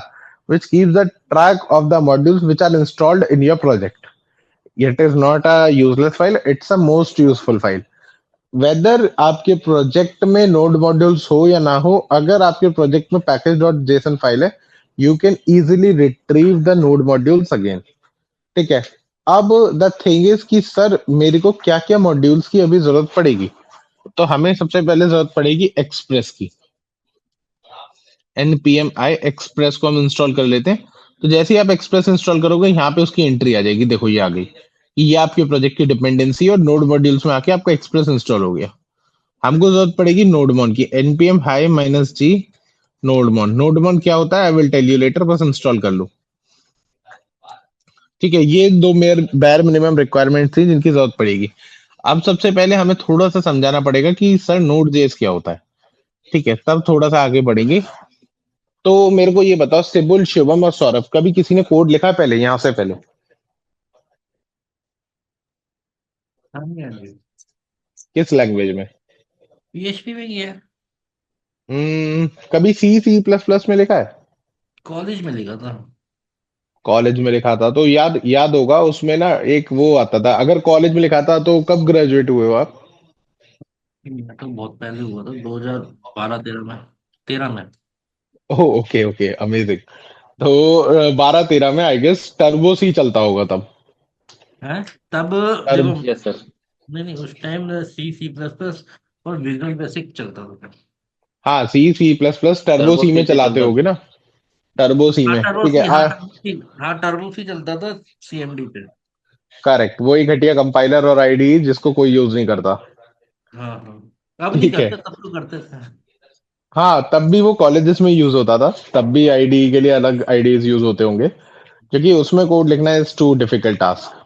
which keeps the track of the modules which are installed in your project. It is not a useless file, it's a most useful file. Whether आपके project में node modules हो या ना हो, अगर आपके project में package dot JSON file है, you can easily retrieve the node modules again. ठीक है, अब द थिंग इज कि सर मेरे को क्या क्या मॉड्यूल्स की अभी जरूरत पड़ेगी, तो हमें सबसे पहले जरूरत पड़ेगी एक्सप्रेस की। npm i एक्सप्रेस को हम इंस्टॉल कर लेते हैं। तो जैसे ही आप एक्सप्रेस इंस्टॉल करोगे, यहाँ पे उसकी एंट्री आ जाएगी। देखो ये आ गई कि ये आपके प्रोजेक्ट की डिपेंडेंसी और नोड मॉड्यूल्स में आके आपका एक्सप्रेस इंस्टॉल हो गया। हमको जरूरत पड़ेगी नोडमॉन की, npm hi -g नोडमॉन। नोडमॉन क्या होता है, I will tell you later, बस इंस्टॉल कर लो। ठीक है, ये दो मेरे bare मिनिमम रिक्वायरमेंट थी जिनकी जरूरत पड़ेगी। अब सबसे पहले हमें थोड़ा सा समझाना पड़ेगा कि सर नोड जेएस क्या होता है। ठीक है, तब थोड़ा सा आगे बढ़ेंगे। तो मेरे को ये बताओ, सिबुल, शिवम और सौरभ, कभी किसी ने कोड लिखा है पहले, यहाँ से पहले? हाँ जी, हाँ जी। किस लैंग्वेज में? पीएचपी में ही है, कभी सी सी प्लस प्लस में लिखा है? कॉलेज में लिखा था। कॉलेज में लिखा था तो याद याद होगा, उसमें ना एक वो आता था। अगर कॉलेज में लिखा था तो कब ग्रेजुएट हुए हो आप? मैं तो बहुत पहले हुआ था, 2012-13 में, 13 में। Oh okay okay, amazing. तो 12-13 में आई गेस टर्बो सी चलता होगा तब। है तब, देखो, टर्ब यस सर। नहीं नहीं, उस टाइम C++ और विजुअल बेसिक चलता था। हाँ, C C plus plus turbo turbo C में सी पे चलाते चलता होगे था। ना, टर्बो सी हाँ में। टर्बो ठीक है, सी, हाँ टर्बो सी चलता था सीएमडी पे। करेक्ट, वही घटिया कंपाइलर और आईडी जिसको कोई यूज नहीं करता। हाँ हाँ, अब नहीं ठीक है, करते, तब तो करते थे। हाँ तब भी वो कॉलेजेस में यूज होता था, तब भी आईडी के लिए अलग आईडीज यूज होते होंगे, क्योंकि उसमें कोड लिखना इज टू डिफिकल्ट टास्क।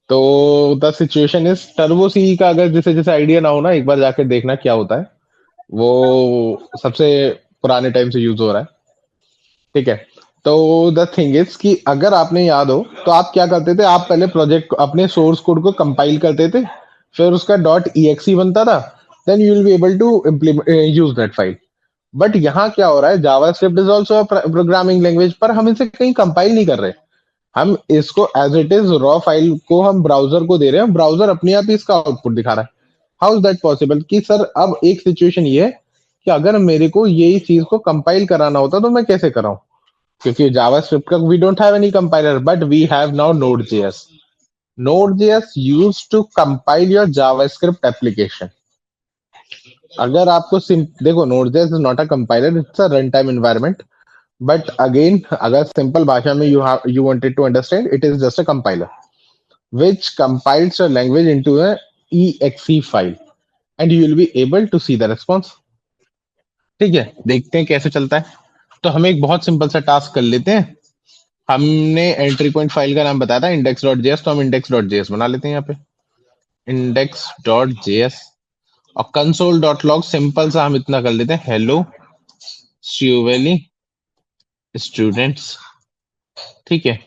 तो द सिचुएशन इज, टर्बो सी का अगर जिसे जैसे आइडिया ना हो ना, एक बार जाकर देखना क्या होता है। वो सबसे पुराने टाइम से यूज हो रहा है। ठीक है, तो द थिंग इज कि अगर आपने याद हो, तो आप क्या करते थे, आप पहले प्रोजेक्ट अपने सोर्स कोड को कंपाइल करते थे, फिर उसका .exe बनता था, then you will be able to implement use that file. But यहाँ क्या हो रहा है, JavaScript is also programming language, पर हम इसे कहीं कंपाइल नहीं कर रहे। हम इसको as it is raw file को हम ब्राउजर को दे रहे हैं, ब्राउजर अपने आप ही इसका आउटपुट दिखा रहा है। हाउ इज दैट पॉसिबल कि सर अब एक सिचुएशन ये है कि अगर मेरे को यही चीज को कंपाइल कराना होता तो मैं कैसे कराऊं, क्योंकि जावास्क्रिप्ट का we don't have any compiler, but we have now Node.js. Node.js used to compile your JavaScript application. अगर आपको देखो, Node.js is not a compiler, it's a runtime environment. But again, अगर सिंपल भाषा में you wanted to understand, it is just a compiler which compiles your language into a exe file, and you will be able to see the response. ठीक है, देखते हैं कैसे चलता है। तो हम एक बहुत सिंपल सा टास्क कर लेते हैं। हमने एंट्री पॉइंट फाइल का नाम बताया था index.js, तो हम index.js बना लेते हैं यहाँ पे, index.js, और console.log सिंपल सा हम इतना कर लेते हैं, हेलो स्यूवेली स्टूडेंट्स। ठीक है,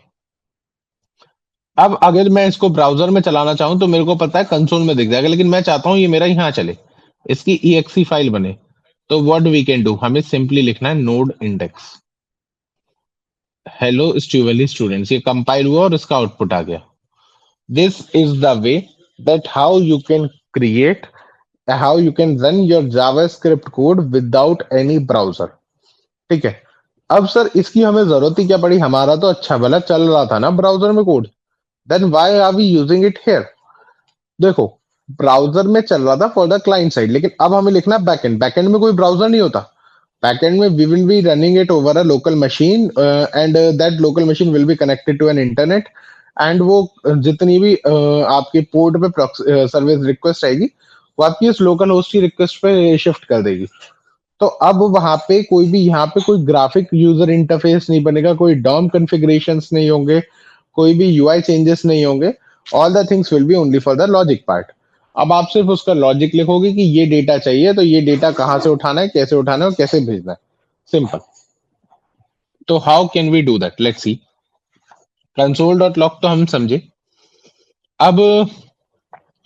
अब अगर मैं इसको ब्राउजर में चलाना चाहूं तो मेरे को पता है कंसोल में दिख जाएगा, लेकिन मैं चाहता हूं ये मेरा यहाँ चले, इसकी exe फाइल बने। तो व्हाट वी कैन डू, हमें सिंपली लिखना है नोड इंडेक्स हेलो स्टूवेली स्टूडेंट्स, ये कंपाइल हुआ और इसका आउटपुट आ गया। This is the way that how you can create, how you can run your JavaScript code without any browser. ठीक है, अब सर इसकी हमें जरूरत ही क्या पड़ी, हमारा तो अच्छा भला चल रहा था ना ब्राउजर में code, then why are we using it here? देखो, ब्राउजर में चल रहा था फॉर द क्लाइंट साइड, लेकिन अब हमें लिखना है बैकएंड। बैकएंड में कोई ब्राउजर नहीं होता, बैकएंड में we will be running it over a local machine, and that local machine will be connected to an internet, and वो जितनी भी आपके पोर्ट पे सर्विस रिक्वेस्ट आएगी वो आपकी उस लोकल होस्ट की रिक्वेस्ट पे शिफ्ट कर देगी। तो अब वहां पे कोई भी यहाँ पे कोई ग्राफिक यूजर इंटरफेस नहीं बनेगा, कोई डॉम कॉन्फ़िगरेशंस नहीं होंगे, कोई भी यूआई चेंजेस नहीं होंगे। All the things will be only for the logic part. अब आप सिर्फ उसका लॉजिक लिखोगे कि ये डेटा चाहिए तो ये डेटा कहाँ से उठाना है, कैसे उठाना है और कैसे भेजना है, सिंपल। तो how can we do that, let's see. Console dot log तो हम समझे। अब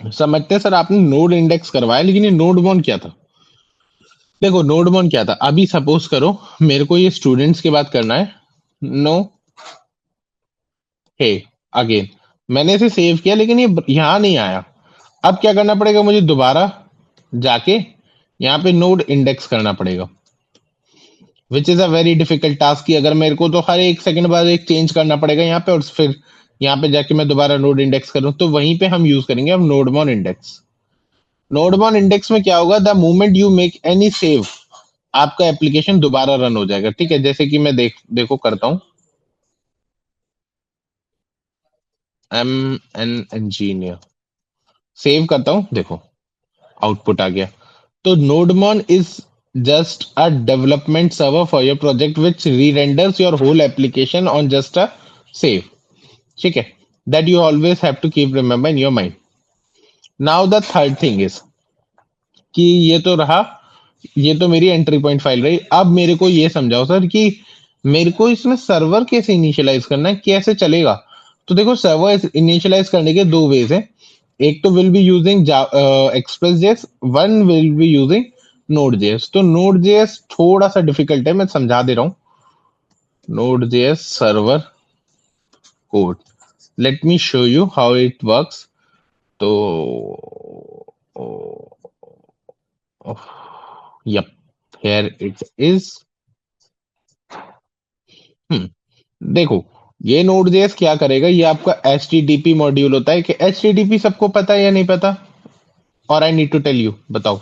समझते हैं सर आपने नोड इंडेक्स करवाया, लेकिन ये नोड मॉन क्या था? देखो नोड मॉन क्या था, अभी सपोज करो मेरे को ये स्टूडेंट्स की बात करना है। नो हे अगेन मैंने इसे सेव किया लेकिन ये यहां नहीं आया। अब क्या करना पड़ेगा मुझे, दोबारा जाके यहाँ पे नोड इंडेक्स करना पड़ेगा, which is a very difficult task. कि अगर मेरे को तो हर एक सेकंड बाद एक चेंज करना पड़ेगा यहाँ पे, और फिर यहाँ पे जाके मैं दोबारा नोड इंडेक्स करूँ, तो वहीं पे हम यूज करेंगे अब नोडमॉन इंडेक्स। नोडमॉन इंडेक्स में क्या होगा, the moment you make any save आपका एप्लीकेशन दोबारा रन हो जाएगा। ठीक है, जैसे कि मैं देखो करता हूँ, एम एन इंजीनियर सेव करता हूँ, देखो आउटपुट आ गया। तो nodemon is just a development server for your project which re-renders your whole application on just a save. ठीक है, that you always have to keep remember in your mind. Now the third thing is कि ये तो रहा, ये तो मेरी entry point file रही। अब मेरे को ये समझाओ सर कि मेरे को इसमें सर्वर कैसे इनिशियलाइज करना है, कैसे चलेगा? तो देखो सर्वर इनिशियलाइज करने के दो वेज हैं। एक तो will be using express JS, one will be using node JS. तो नोड जेएस थोड़ा सा डिफिकल्ट है, मैं समझा दे रहा हूँ। Node JS server code, let me show you how it works. तो yep, here it is। देखो ये नोड जेएस क्या करेगा, ये आपका एचटीटीपी मॉड्यूल होता है। कि एचटीटीपी सबको पता है या नहीं पता, और I need to tell you, बताओ।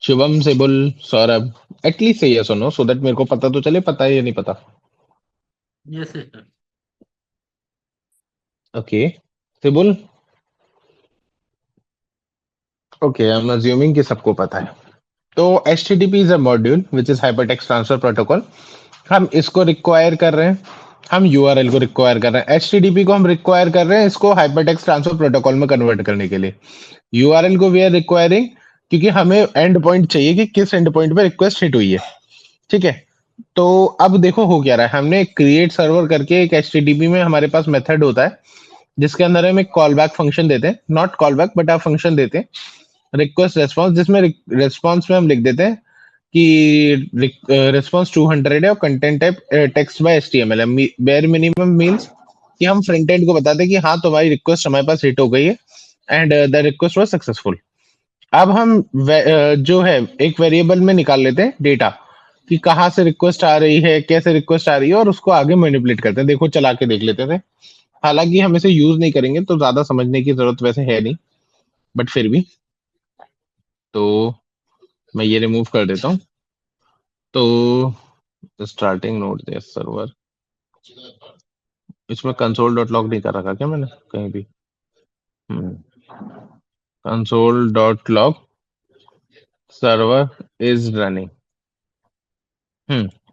शुभम, सिबुल, सौरभ, एटलीस्ट ये सुनो सो दैट मेरे को पता तो चले पता है या नहीं पता। Yes sir. Okay Sibul, okay I am assuming कि सबको पता है। तो HTTP is a module which is hypertext transfer protocol. हम इसको रिक्वायर कर रहे हैं, हम URL को रिक्वायर कर रहे हैं। HTTP को हम रिक्वायर कर रहे हैं इसको हाइपरटेक्स्ट ट्रांसफर प्रोटोकॉल में कन्वर्ट करने के लिए। URL को वी आर रिक्वायरिंग क्योंकि हमें एंड पॉइंट चाहिए कि किस एंड पॉइंट पे रिक्वेस्ट हिट हुई है। ठीक है, तो अब देखो हो क्या रहा है, हमने क्रिएट सर्वर करके एक HTTP में हमारे पास मेथड होता है जिसके अंदर हम एक कॉल बैक फंक्शन देते हैं, नॉट कॉल बैक बट आप फंक्शन देते हैं रिक्वेस्ट रेस्पॉन्स, जिसमें रिस्पॉन्स में हम लिख देते हैं कि रिस्पॉन्स 200 है और content type text bye HTML है। बेयर मिनिमम मींस कि हम फ्रंट एंड को बताते हैं कि हाँ तुम्हारी रिक्वेस्ट हमारे पास हिट हो गई है and the request was successful. अब हम जो है एक वेरिएबल में निकाल लेते हैं डेटा कि कहाँ से रिक्वेस्ट आ रही है, कैसे रिक्वेस्ट आ रही है, और उसको आगे मैनिपुलेट करते हैं। देखो चला के देख लेते थे, हालांकि हम इसे यूज नहीं करेंगे तो ज्यादा समझने की जरूरत वैसे है नहीं, बट फिर भी तो मैं ये रिमूव कर देता हूँ। तो स्टार्टिंग नोड दे सर्वर, इसमें कंसोल डॉट लॉग नहीं कर रखा क्या मैंने कहीं भी? Console dot log server is running.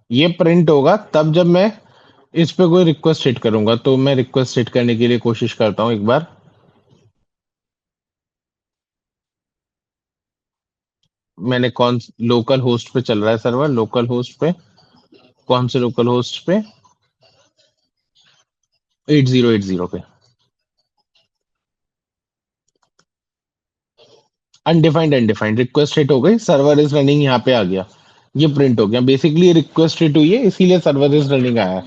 ये प्रिंट होगा तब जब मैं इस पे कोई रिक्वेस्ट हिट करूंगा। तो मैं रिक्वेस्ट हिट करने के लिए कोशिश करता हूं एक बार। मैंने कौन लोकल होस्ट पे चल रहा है सर्वर, लोकल होस्ट पे, कौन से लोकल होस्ट पे? 8080 पे। अनडिफाइंड अनडिफाइंड रिक्वेस्ट हिट हो गई, सर्वर इज रनिंग यहाँ पे आ गया, ये प्रिंट हो गया। बेसिकली रिक्वेस्ट हिट हुई है इसीलिए सर्वर इज रनिंग आया।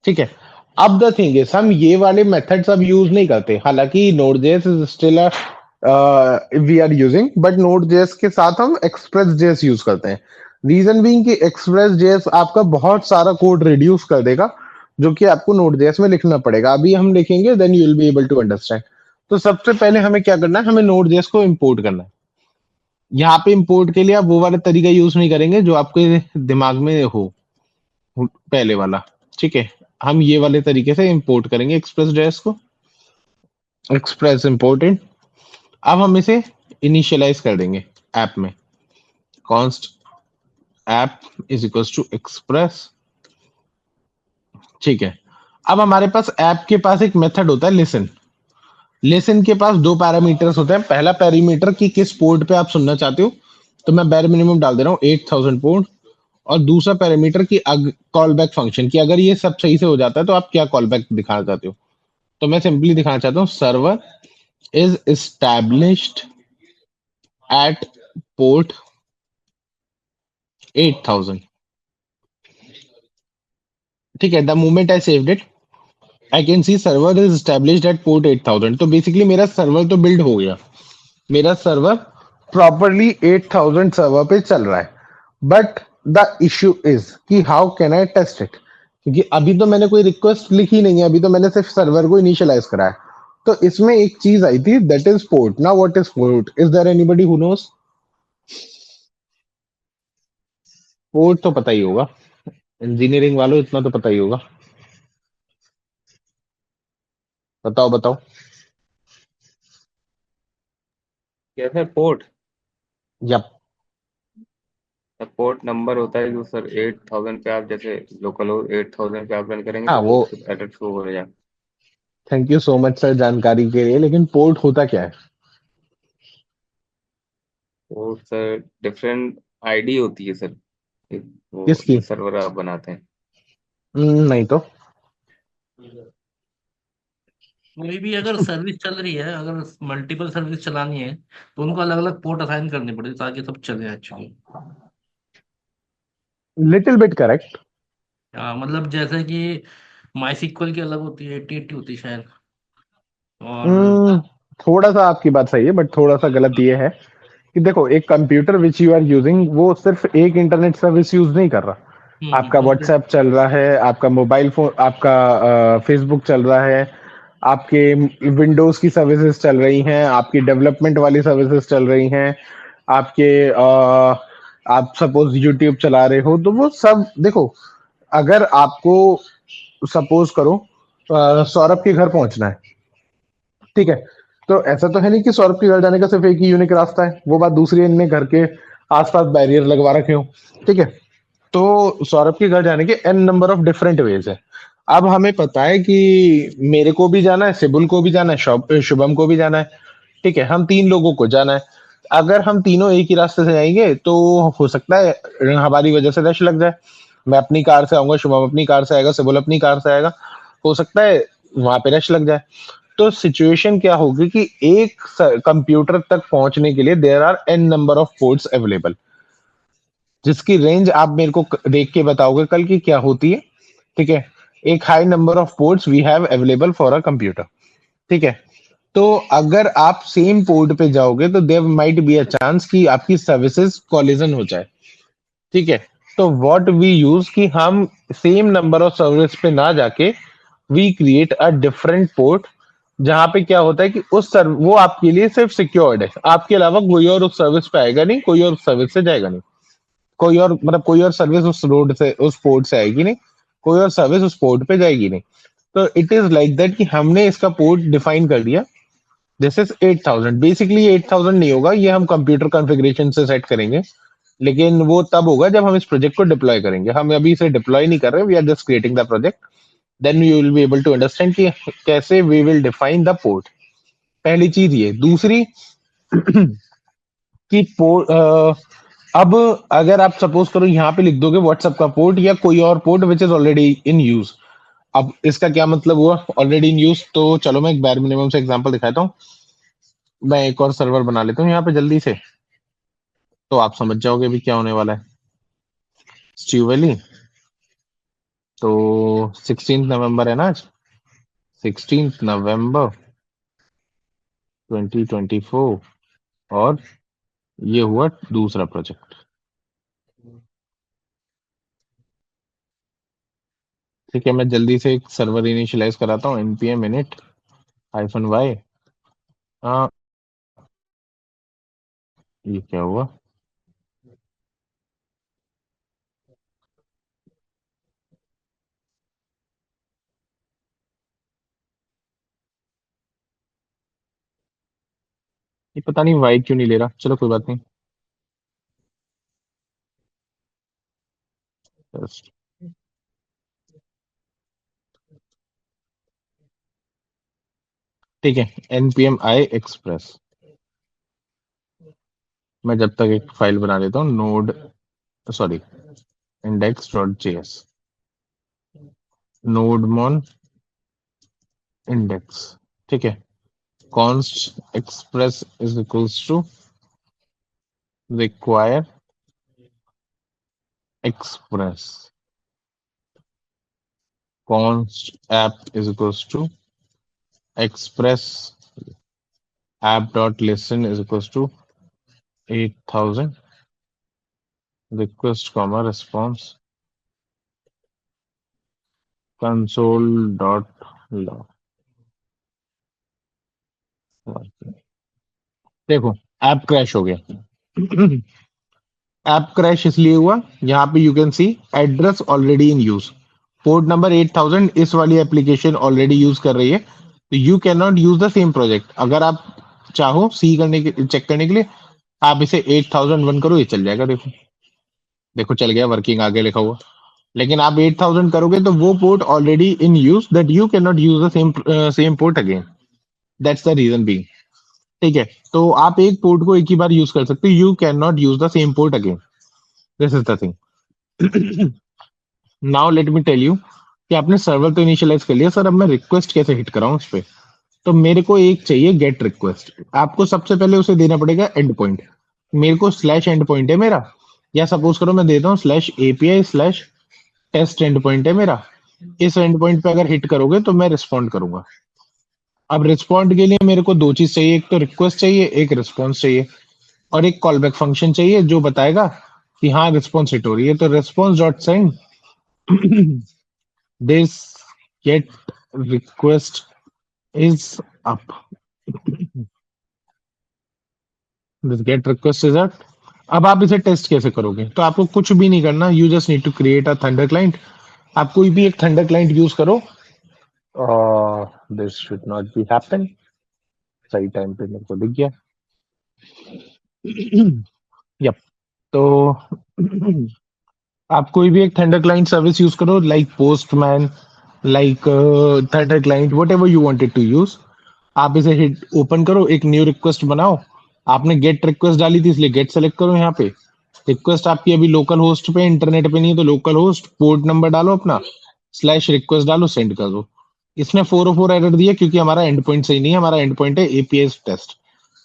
ठीक है, अब द थिंग इज हम ये वाले मेथड्स अब यूज नहीं करते, हालांकि Node.js is still a we are using, but Node.js के साथ हम एक्सप्रेस.js यूज करते हैं। रीजन बीइंग कि एक्सप्रेस.js आपका बहुत सारा कोड रिड्यूस कर देगा जो कि आपको नोड.js में लिखना पड़ेगा। अभी हम लिखेंगे then you will be able to understand. तो सबसे पहले हमें क्या करना है, हमें नोड.js को इंपोर्ट करना है। यहाँ पे इंपोर्ट के लिए आप वो वाला तरीका यूज नहीं करेंगे जो आपके दिमाग में हो, पहले वाला। ठीक है, हम ये वाले तरीके से इंपोर्ट करेंगे एक्सप्रेस जेएस को। Express imported. अब हम इसे इनिशियलाइज कर देंगे ऐप में। Const app is equal to express. ठीक है, अब हमारे पास ऐप के पास एक मेथड होता है लिसन। लिसन के पास दो पैरामीटर्स होते हैं। पहला पैरामीटर कि किस पोर्ट पे आप सुनना चाहते हो, तो मैं bare मिनिमम डाल दे रहा हूँ 8000 पोर्ट। और दूसरा पैरामीटर की कॉल बैक फंक्शन कि अगर ये सब सही से हो जाता है तो आप क्या कॉल बैक दिखाना चाहते हो। तो मैं सिंपली दिखाना चाहता हूँ server is established eight port 8000। ठीक है, the moment I saved it I can see server is established eight port 8000। तो बेसिकली मेरा सर्वर तो बिल्ड हो गया, मेरा सर्वर प्रॉपरली 8000 सर्वर पे चल रहा है। बट द इश्यू इज कि how can I test it, क्योंकि अभी तो मैंने कोई रिक्वेस्ट लिखी नहीं है, अभी तो मैंने सिर्फ सर्वर को इनिशियलाइज करा है। तो इसमें एक चीज आई थी that is port. Now what is port? Is there anybody who knows? Port तो पता ही होगा, इंजीनियरिंग वालों इतना तो पता ही होगा। बताओ बताओ। कैसे है पोर्ट? यप। पोर्ट नंबर होता है जो सर 8000 पे आप जैसे लोकल हो 8000 पे आप रन करेंगे हाँ तो वो, वो एरर शो हो जाएगा। Thank you so much sir जानकारी के लिए, लेकिन पोर्ट होता क्या है? वो सर डिफरेंट आईडी होती है सर, एक वो किसकी? जो सर्वर आप बनाते हैं। नहीं तो। कोई भी अगर सर्विस चल रही है, अगर मल्टीपल सर्विस चलानी है तो उनको अलग अलग पोर्ट असाइन करनी पड़ेगी ताकि सब चले एक्चुअली। Little bit correct. मतलब जैसे कि माई सिक्वल की अलग होती है, 8080 होती है शायद। और थोड़ा सा आपकी बात सही है, बट थोड़ा सा गलत ये है कि देखो, एक computer which you are using वो सिर्फ एक इंटरनेट सर्विस यूज नहीं कर रहा। आपका दूसरे। व्हाट्सएप चल रहा है, आपका मोबाइल फोन, आपका फेसबुक चल रहा है, आपके विंडोज की सर्विसेज चल रही हैं, आपकी डेवलपमेंट वाली सर्विसेज चल रही हैं, आपके आप सपोज यूट्यूब चला रहे हो, तो वो सब देखो। अगर आपको सपोज करो सौरभ के घर पहुंचना है, ठीक है, तो ऐसा तो है नहीं कि सौरभ के घर जाने का सिर्फ एक ही यूनिक रास्ता है। वो बात दूसरी है, इनने घर के आसपास बैरियर लगवा रखे हो। ठीक है, तो सौरभ के घर जाने के n number of different ways है। अब हमें पता है कि मेरे को भी जाना है, सिबुल को भी जाना है, शुभम को भी जाना है। ठीक है, हम तीन लोगों को जाना है। अगर हम तीनों एक ही रास्ते से जाएंगे तो हो सकता है हमारी वजह से रश लग जाए। मैं अपनी कार से आऊंगा, शुभम अपनी कार से आएगा, सिबुल अपनी कार से आएगा, हो सकता है वहां पे रश लग जाए। तो सिचुएशन क्या होगी कि एक कंप्यूटर तक पहुंचने के लिए there are N number of ports available, जिसकी रेंज आप मेरे को देख के बताओगे कल की क्या होती है। ठीक है, एक high number of ports we have available for a computer. ठीक है, तो अगर आप सेम पोर्ट पे जाओगे तो there might be a chance कि आपकी सर्विसेज कॉलिजन हो जाए। ठीक है, तो व्हाट वी यूज कि हम सेम नंबर ऑफ सर्विस पे ना जाके we create a different port, जहां पे क्या होता है कि वो आपके लिए सिर्फ सिक्योर्ड है, आपके अलावा कोई और उस सर्विस पे आएगा नहीं, कोई और सर्विस से जाएगा नहीं, कोई और मतलब कोई और सर्विस उस रोड से उस पोर्ट से आएगी नहीं, कोई और सर्विस उस पोर्ट पे जाएगी नहीं। तो इट इज लाइक दैट कि हमने इसका पोर्ट डिफाइन कर दिया। This is 8000। बेसिकली 8000 नहीं होगा, ये हम कंप्यूटर कॉन्फ़िगरेशन से सेट करेंगे, लेकिन वो तब होगा जब हम इस प्रोजेक्ट को डिप्लॉय करेंगे। हम अभी इसे डिप्लॉय नहीं कर रहे, we are just creating the project. Then we will be able to understand कि कैसे we will define the port. पहली चीज ये। दूसरी कि अब अगर आप सपोज करो यहाँ पे लिख दोगे व्हाट्सएप का पोर्ट या कोई और port which is already in use. अब इसका क्या मतलब हुआ ऑलरेडी इन यूज? तो चलो मैं एक bare मिनिमम से एग्जांपल दिखाता हूँ। मैं एक और सर्वर बना लेता हूँ यहाँ पे जल्दी से, तो आप समझ जाओगे भी क्या होने वाला है। Steve valley. तो 16 नवंबर है ना आज, 16 नवंबर 2024। और ये हुआ दूसरा प्रोजेक्ट। ठीक है, मैं जल्दी से एक सर्वर इनिशियलाइज कराता हूँ, npm init -y। हाँ, ये क्या हुआ? ये पता नहीं वाई क्यों नहीं ले रहा, चलो कोई बात नहीं। Just- ठीक है, npm आई एक्सप्रेस। मैं जब तक एक फाइल बना लेता हूँ, node, sorry, index.js, nodemon index। ठीक है, const express is equals to require express, const app is equals to express app dot listen is equals to 8000 request comma response console dot log। देखो, app crash हो गया। App crash इसलिए हुआ, यहाँ पे you can see address already in use, port number 8000 इस वाली application already use कर रही है, तो you can not use the same project. अगर आप चाहो सी करने के चेक करने के लिए, आप इसे 8001 करो, ये चल जाएगा। देखो, देखो चल गया, वर्किंग आगे लिखा हुआ। लेकिन आप 8000 करोगे तो वो port already in use, that you can not use the same port again, that's the reason being. ठीक है, तो आप एक पोर्ट को एक ही बार यूज कर सकते हो, you can not use the same port again, this is the thing. Now let me tell you कि आपने सर्वर तो इनिशियलाइज कर लिया, सर अब मैं रिक्वेस्ट कैसे हिट कराऊं उस पे। तो मेरे को एक चाहिए गेट रिक्वेस्ट, आपको सबसे पहले उसे देना पड़ेगा एंड पॉइंट। मेरे को स्लैश एंड पॉइंट है मेरा, या सपोज करो मैं देता हूँ slash API slash test endpoint है मेरा। इस एंड पॉइंट पे अगर हिट करोगे तो मैं रिस्पॉन्ड करूंगा। अब रिस्पॉन्ड के लिए मेरे को दो चीज चाहिए, एक तो रिक्वेस्ट चाहिए, एक रिस्पॉन्स चाहिए, और एक कॉलबैक फंक्शन चाहिए जो बताएगा कि हाँ रिस्पॉन्स हिट हो रही है। तो response dot send this gate request is up, this gate request is up. अब आप इसे टेस्ट कैसे करोगे? तो आपको कुछ भी नहीं करना, you just need to create a Thunder Client. आप कोई भी एक थंडर क्लाइंट यूज करो। This should not be happen, सही टाइम पे मेरे को दिख गया। यप, तो आप कोई भी एक थंडर क्लाइंट सर्विस यूज करो, like Postman, like Thunder Client, whatever you wanted to use. आप इसे हिट ओपन करो, एक न्यू रिक्वेस्ट बनाओ। आपने गेट रिक्वेस्ट डाली थी इसलिए गेट सेलेक्ट करो। यहाँ पे रिक्वेस्ट आपकी अभी लोकल होस्ट पे, इंटरनेट पे नहीं है, तो लोकल होस्ट पोर्ट नंबर डालो अपना, स्लैश रिक्वेस्ट डालो, सेंड कर दो। इसने 404 एरर दिया क्योंकि हमारा एंड पॉइंट सही नहीं है, हमारा एंड पॉइंट है एपीआई टेस्ट।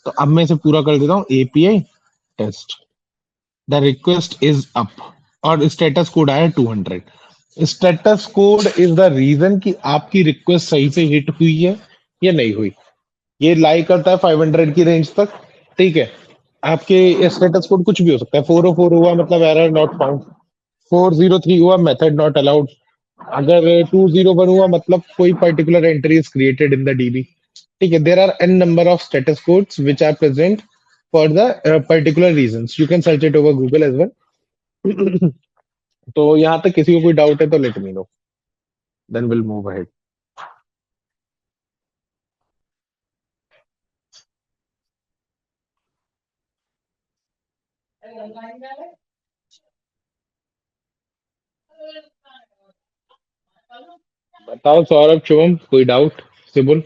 तो अब मैं इसे पूरा कर देता हूँ, API test, the request is up, और स्टेटस कोड आया 200। Status code is the reason कि आपकी रिक्वेस्ट सही से हिट हुई है या नहीं हुई। ये लाई करता है 500 की रेंज तक। ठीक है, आपके स्टेटस कोड कुछ भी हो सकता है। 404 हुआ मतलब एरर नॉट फाउंड, 403 हुआ मेथड नॉट अलाउड, अगर 201 हुआ मतलब कोई particular entry is created in the DB. ठीक है, there are N number of status codes which are present for the particular reasons, you can search it over Google as well. तो यहाँ तक किसी को कोई डाउट है तो let me know, then will move ahead. बताओ सौरभ, शुभम, कोई डाउट? सिबुल,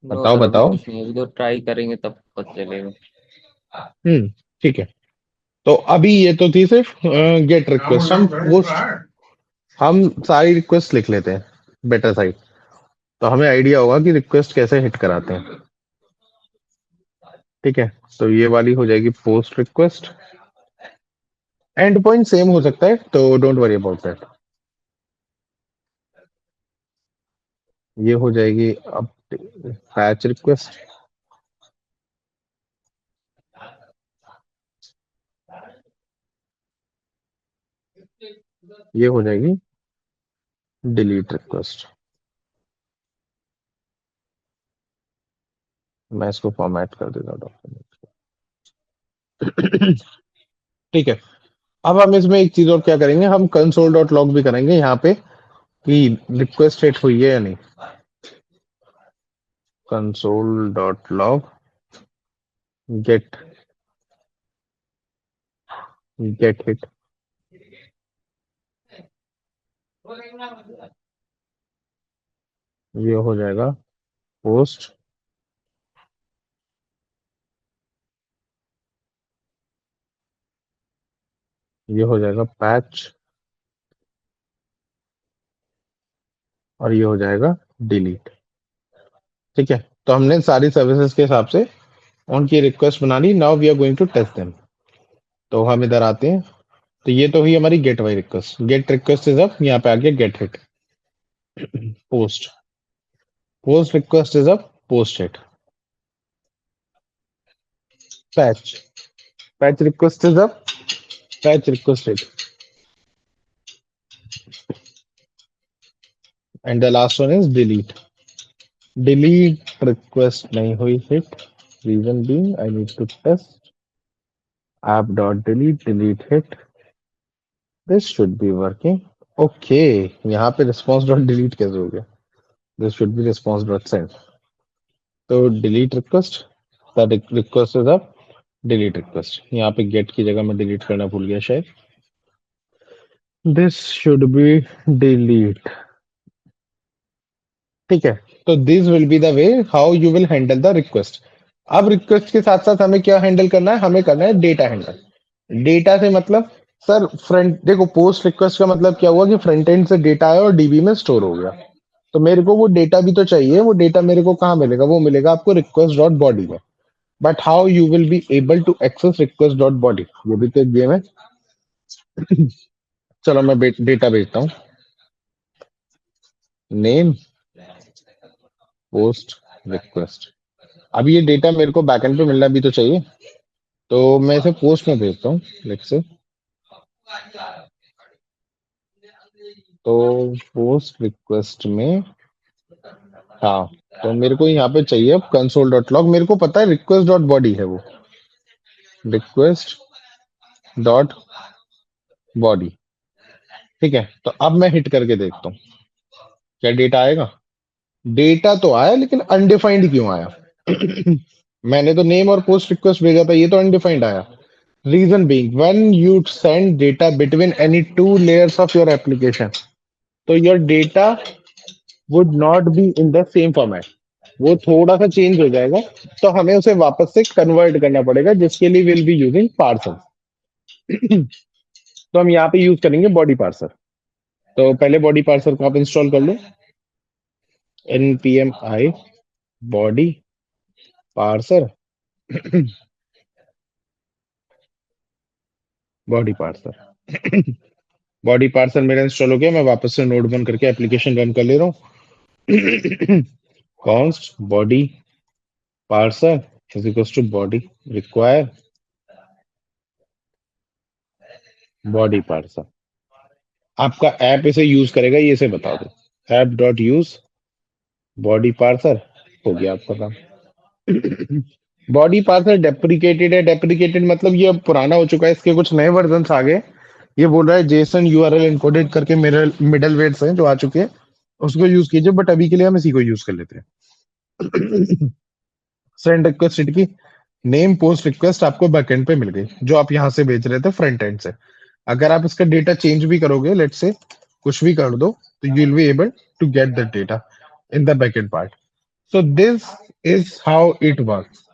नो बताओ सर, अभी बताओ। कुछ नहीं, अभी तो ट्राई करेंगे तब पता चलेगा। ठीक है, तो अभी ये तो थी सिर्फ गेट रिक्वेस्ट। हम पोस्ट, हम सारी रिक्वेस्ट लिख लेते हैं बेटर साइड, तो हमें आइडिया होगा कि रिक्वेस्ट कैसे हिट कराते हैं। ठीक है, तो ये वाली हो जाएगी post request, and point same हो सकता है तो डोंट वरी अबाउट दैट। ये हो जाएगी अब पैच रिक्वेस्ट, ये हो जाएगी डिलीट रिक्वेस्ट। मैं इसको फॉर्मेट कर देता हूँ डॉक्यूमेंट। ठीक है, अब हम इसमें एक चीज और क्या करेंगे, हम कंसोल डॉट लॉग भी करेंगे यहाँ पे कि रिक्वेस्ट हिट हुई है या नहीं। Console dot log gate hit, ये हो जाएगा पोस्ट, ये हो जाएगा पैच, और ये हो जाएगा डिलीट। ठीक है, तो हमने सारी सर्विसेज के हिसाब से उनकी रिक्वेस्ट बना ली। Now we are going to test them. तो हम इधर आते हैं, तो ये तो हुई हमारी गेट वाई request. Get request is up, यहाँ पे आ गया get hit. Post request is up, post hit. Patch request is up, patch request hit. And the last one is delete. Delete request नहीं हुई hit, reason being I need to test app dot delete hit, this should be working। Okay, यहाँ पे response dot delete कैसे हो गया, this should be response dot send। तो delete request, the request is up, delete request। यहाँ पे get की जगह मैं delete करना भूल गया शायद, this should be delete। ठीक है, तो this will be the way how you will handle the request। अब रिक्वेस्ट के साथ साथ हमें क्या हैंडल करना है, हमें करना है डेटा हैंडल। डेटा से मतलब सर फ्रंट, देखो पोस्ट रिक्वेस्ट का मतलब क्या हुआ कि फ्रंट एंड से डेटा आया और डीबी में स्टोर हो गया, तो मेरे को वो डेटा भी तो चाहिए। वो डेटा मेरे को कहाँ मिलेगा, वो मिलेगा आपको रिक्वेस्ट डॉट बॉडी में। But how you will be able to access request dot body, ये भी तो एक गेम है। चलो मैं डेटा भेजता हूँ, नेम पोस्ट रिक्वेस्ट। अब ये डेटा मेरे को बैकएंड पे मिलना भी तो चाहिए, तो मैं इसे पोस्ट में भेजता हूँ लेट्स से। तो पोस्ट रिक्वेस्ट में, हाँ, तो मेरे को यहाँ पे चाहिए अब कंसोल डॉट लॉग। मेरे को पता है रिक्वेस्ट डॉट बॉडी है वो, रिक्वेस्ट डॉट बॉडी। ठीक है, तो अब मैं हिट करके देखता हूँ क्या डेटा आएगा। डेटा तो आया, लेकिन अनडिफाइंड क्यों आया? मैंने तो नेम और पोस्ट रिक्वेस्ट भेजा था, ये तो अनडिफाइंड आया। Reason being when you send data between any two layers of your application, तो your data would not be in the same format, वो थोड़ा सा चेंज हो जाएगा। तो हमें उसे वापस से कन्वर्ट करना पड़ेगा, जिसके लिए विल बी यूजिंग पार्सर। तो हम यहाँ पे यूज करेंगे बॉडी पार्सर। तो पहले बॉडी पार्सर को आप इंस्टॉल कर लो, npm i body parser. Body parser body parser मेरा इंस्टॉल हो गया। मैं वापस से नोड बंद करके एप्लीकेशन रन कर ले रहा हूँ। Const body parser is equals to body require body parser. आपका ऐप इसे यूज करेगा, ये इसे बता दो, app dot use body parser. हो गया आपका काम। बॉडी पार्सर डेप्रिकेटेड है। डेप्रिकेटेड मतलब ये अब पुराना हो चुका है, इसके कुछ नए वर्जन आ गए। ये बोल रहा है जेसन यूआरएल एनकोडेड करके मेरे मिडल वेट्स हैं जो आ चुके हैं, उसको यूज कीजिए। बट अभी के लिए हम इसी को यूज कर लेते हैं। सेंड रिक्वेस्ट की नेम पोस्ट रिक्वेस्ट आपको बैकएंड पे मिल गई, जो आप यहाँ से भेज रहे थे फ्रंट एंड से। अगर आप इसका डेटा चेंज भी करोगे, लेट्स से कुछ भी कर दो, तो you will be able to get that data in the backend part. So this is how it works.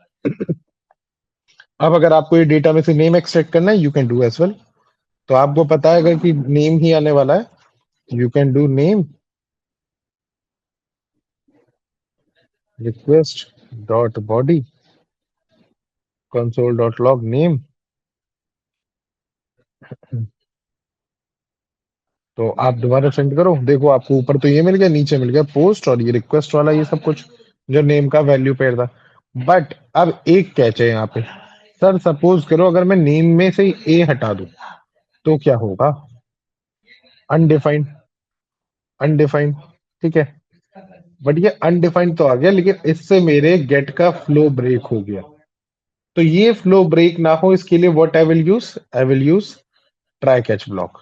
अब अगर आपको ये डेटा में से नेम एक्सट्रैक्ट करना है, you can do as well. तो आपको पता है अगर कि नेम ही आने वाला है, you can do name request dot body console dot log name. तो आप दोबारा सेंड करो, देखो आपको ऊपर तो ये मिल गया, नीचे मिल गया पोस्ट और ये रिक्वेस्ट वाला, ये सब कुछ जो नेम का वैल्यू पेयर था। बट अब एक कैच है यहाँ पे, सर सपोज करो अगर मैं नेम में से ए हटा दूं तो क्या होगा? अनडिफाइंड। अनडिफाइंड, ठीक है। बट ये अनडिफाइंड तो आ गया, लेकिन इससे मेरे गेट का फ्लो ब्रेक हो गया। तो ये फ्लो ब्रेक ना हो इसके लिए what I will use try catch block.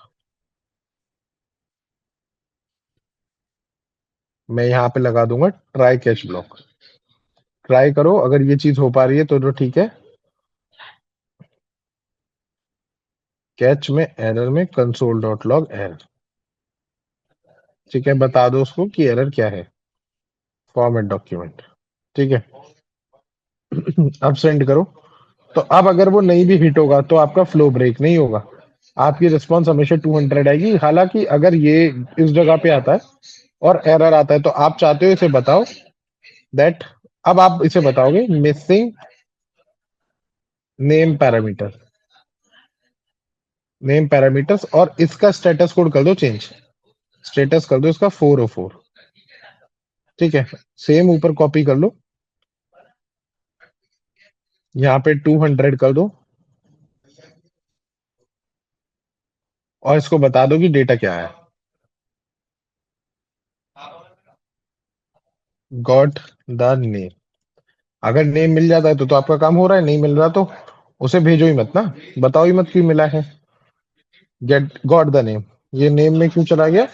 मैं यहाँ पे लगा दूंगा ट्राई कैच ब्लॉक। ट्राई करो, अगर ये चीज हो पा रही है तो ठीक है। कैच में एरर में कंसोल डॉट लॉग एरर, ठीक है। बता दो उसको कि एरर क्या है, फॉर्मेट डॉक्यूमेंट, ठीक है। अब सेंड करो। तो अब अगर वो नहीं भी हिट होगा तो आपका फ्लो ब्रेक नहीं होगा, आपकी रिस्पॉन्स हमेशा 200 आएगी। हालांकि अगर ये इस जगह पे आता है और एरर आता है तो आप चाहते हो इसे बताओ दैट, अब आप इसे बताओगे missing name parameter, name parameters, और इसका स्टेटस कोड कर दो चेंज, स्टेटस कर दो इसका 404, ठीक है। सेम ऊपर कॉपी कर लो, यहाँ पे 200 कर दो और इसको बता दो कि डेटा क्या है। गॉट द नेम, अगर नेम मिल जाता है तो आपका काम हो रहा है, नहीं मिल रहा तो उसे भेजो ही मत ना, बताओ ही मत क्यों मिला है। गेट गॉट द नेम, ये नेम में क्यों चला गया,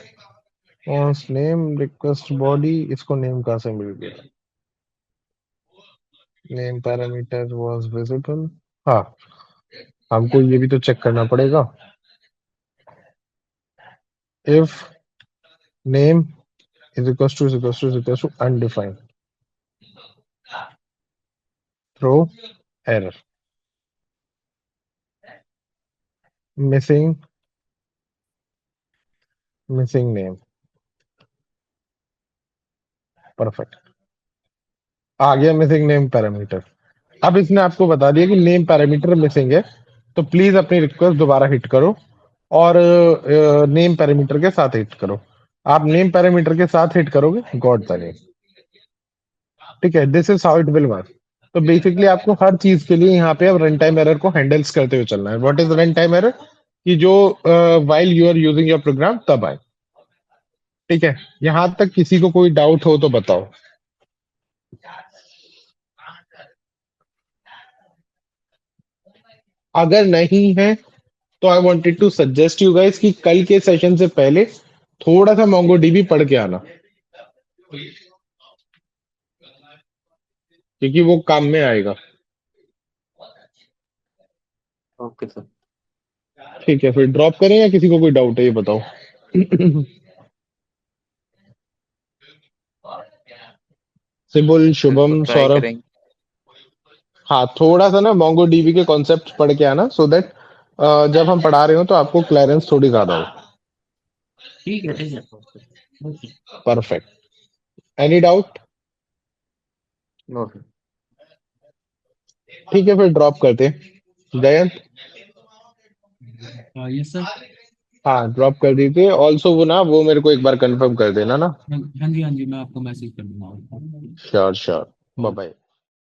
नेम रिक्वेस्ट बॉडी, इसको नेम कहाँ से मिल गया, नेम पैरामीटर वाज विजिबल। हाँ, हमको ये भी तो चेक करना पड़ेगा। If name is equal to undefined, throw error, missing missing name, perfect, आ गया मिसिंग नेम पैरामीटर। अब इसने आपको बता दिया कि नेम पैरामीटर मिसिंग है, तो प्लीज अपनी रिक्वेस्ट दोबारा हिट करो और नेम पैरामीटर के साथ हिट करो। आप नेम पैरामीटर के साथ हिट करोगे गॉट द नेम, ठीक है। This is how it will work. तो बेसिकली आपको हर चीज के लिए यहाँ पे अब रन टाइम एरर को हैंडल्स करते हुए चलना है। What is run time error, कि जो while you are using your program तब आए, ठीक है। यहां तक किसी को कोई डाउट हो तो बताओ। अगर नहीं है तो I wanted to suggest you guys कि कल के सेशन से पहले थोड़ा सा मोंगोडीबी पढ़ के आना, क्योंकि वो काम में आएगा। Okay sir. ठीक है, फिर ड्रॉप करें या किसी को कोई डाउट है ये बताओ। सिबुल, शुभम, ट्राई सौरभ। करेंगे। हाँ, थोड़ा सा ना मोंगो डीबी के कॉन्सेप्ट पढ़ के आना, सो दैट जब हम पढ़ा रहे हो तो आपको क्लियरेंस थोड़ी ज्यादा हो। ठीक है, ठीक है। Okay. Perfect. Any doubt? No sir. ठीक है, फिर ड्रॉप करते हैं। Jayant, yes sir. हाँ ड्रॉप कर दीजिए। ऑल्सो वो ना, वो मेरे को एक बार कंफर्म कर देना ना। हाँ जी हाँ जी, मैं आपको मैसेज कर दूंगा। Sure sure, bye bye.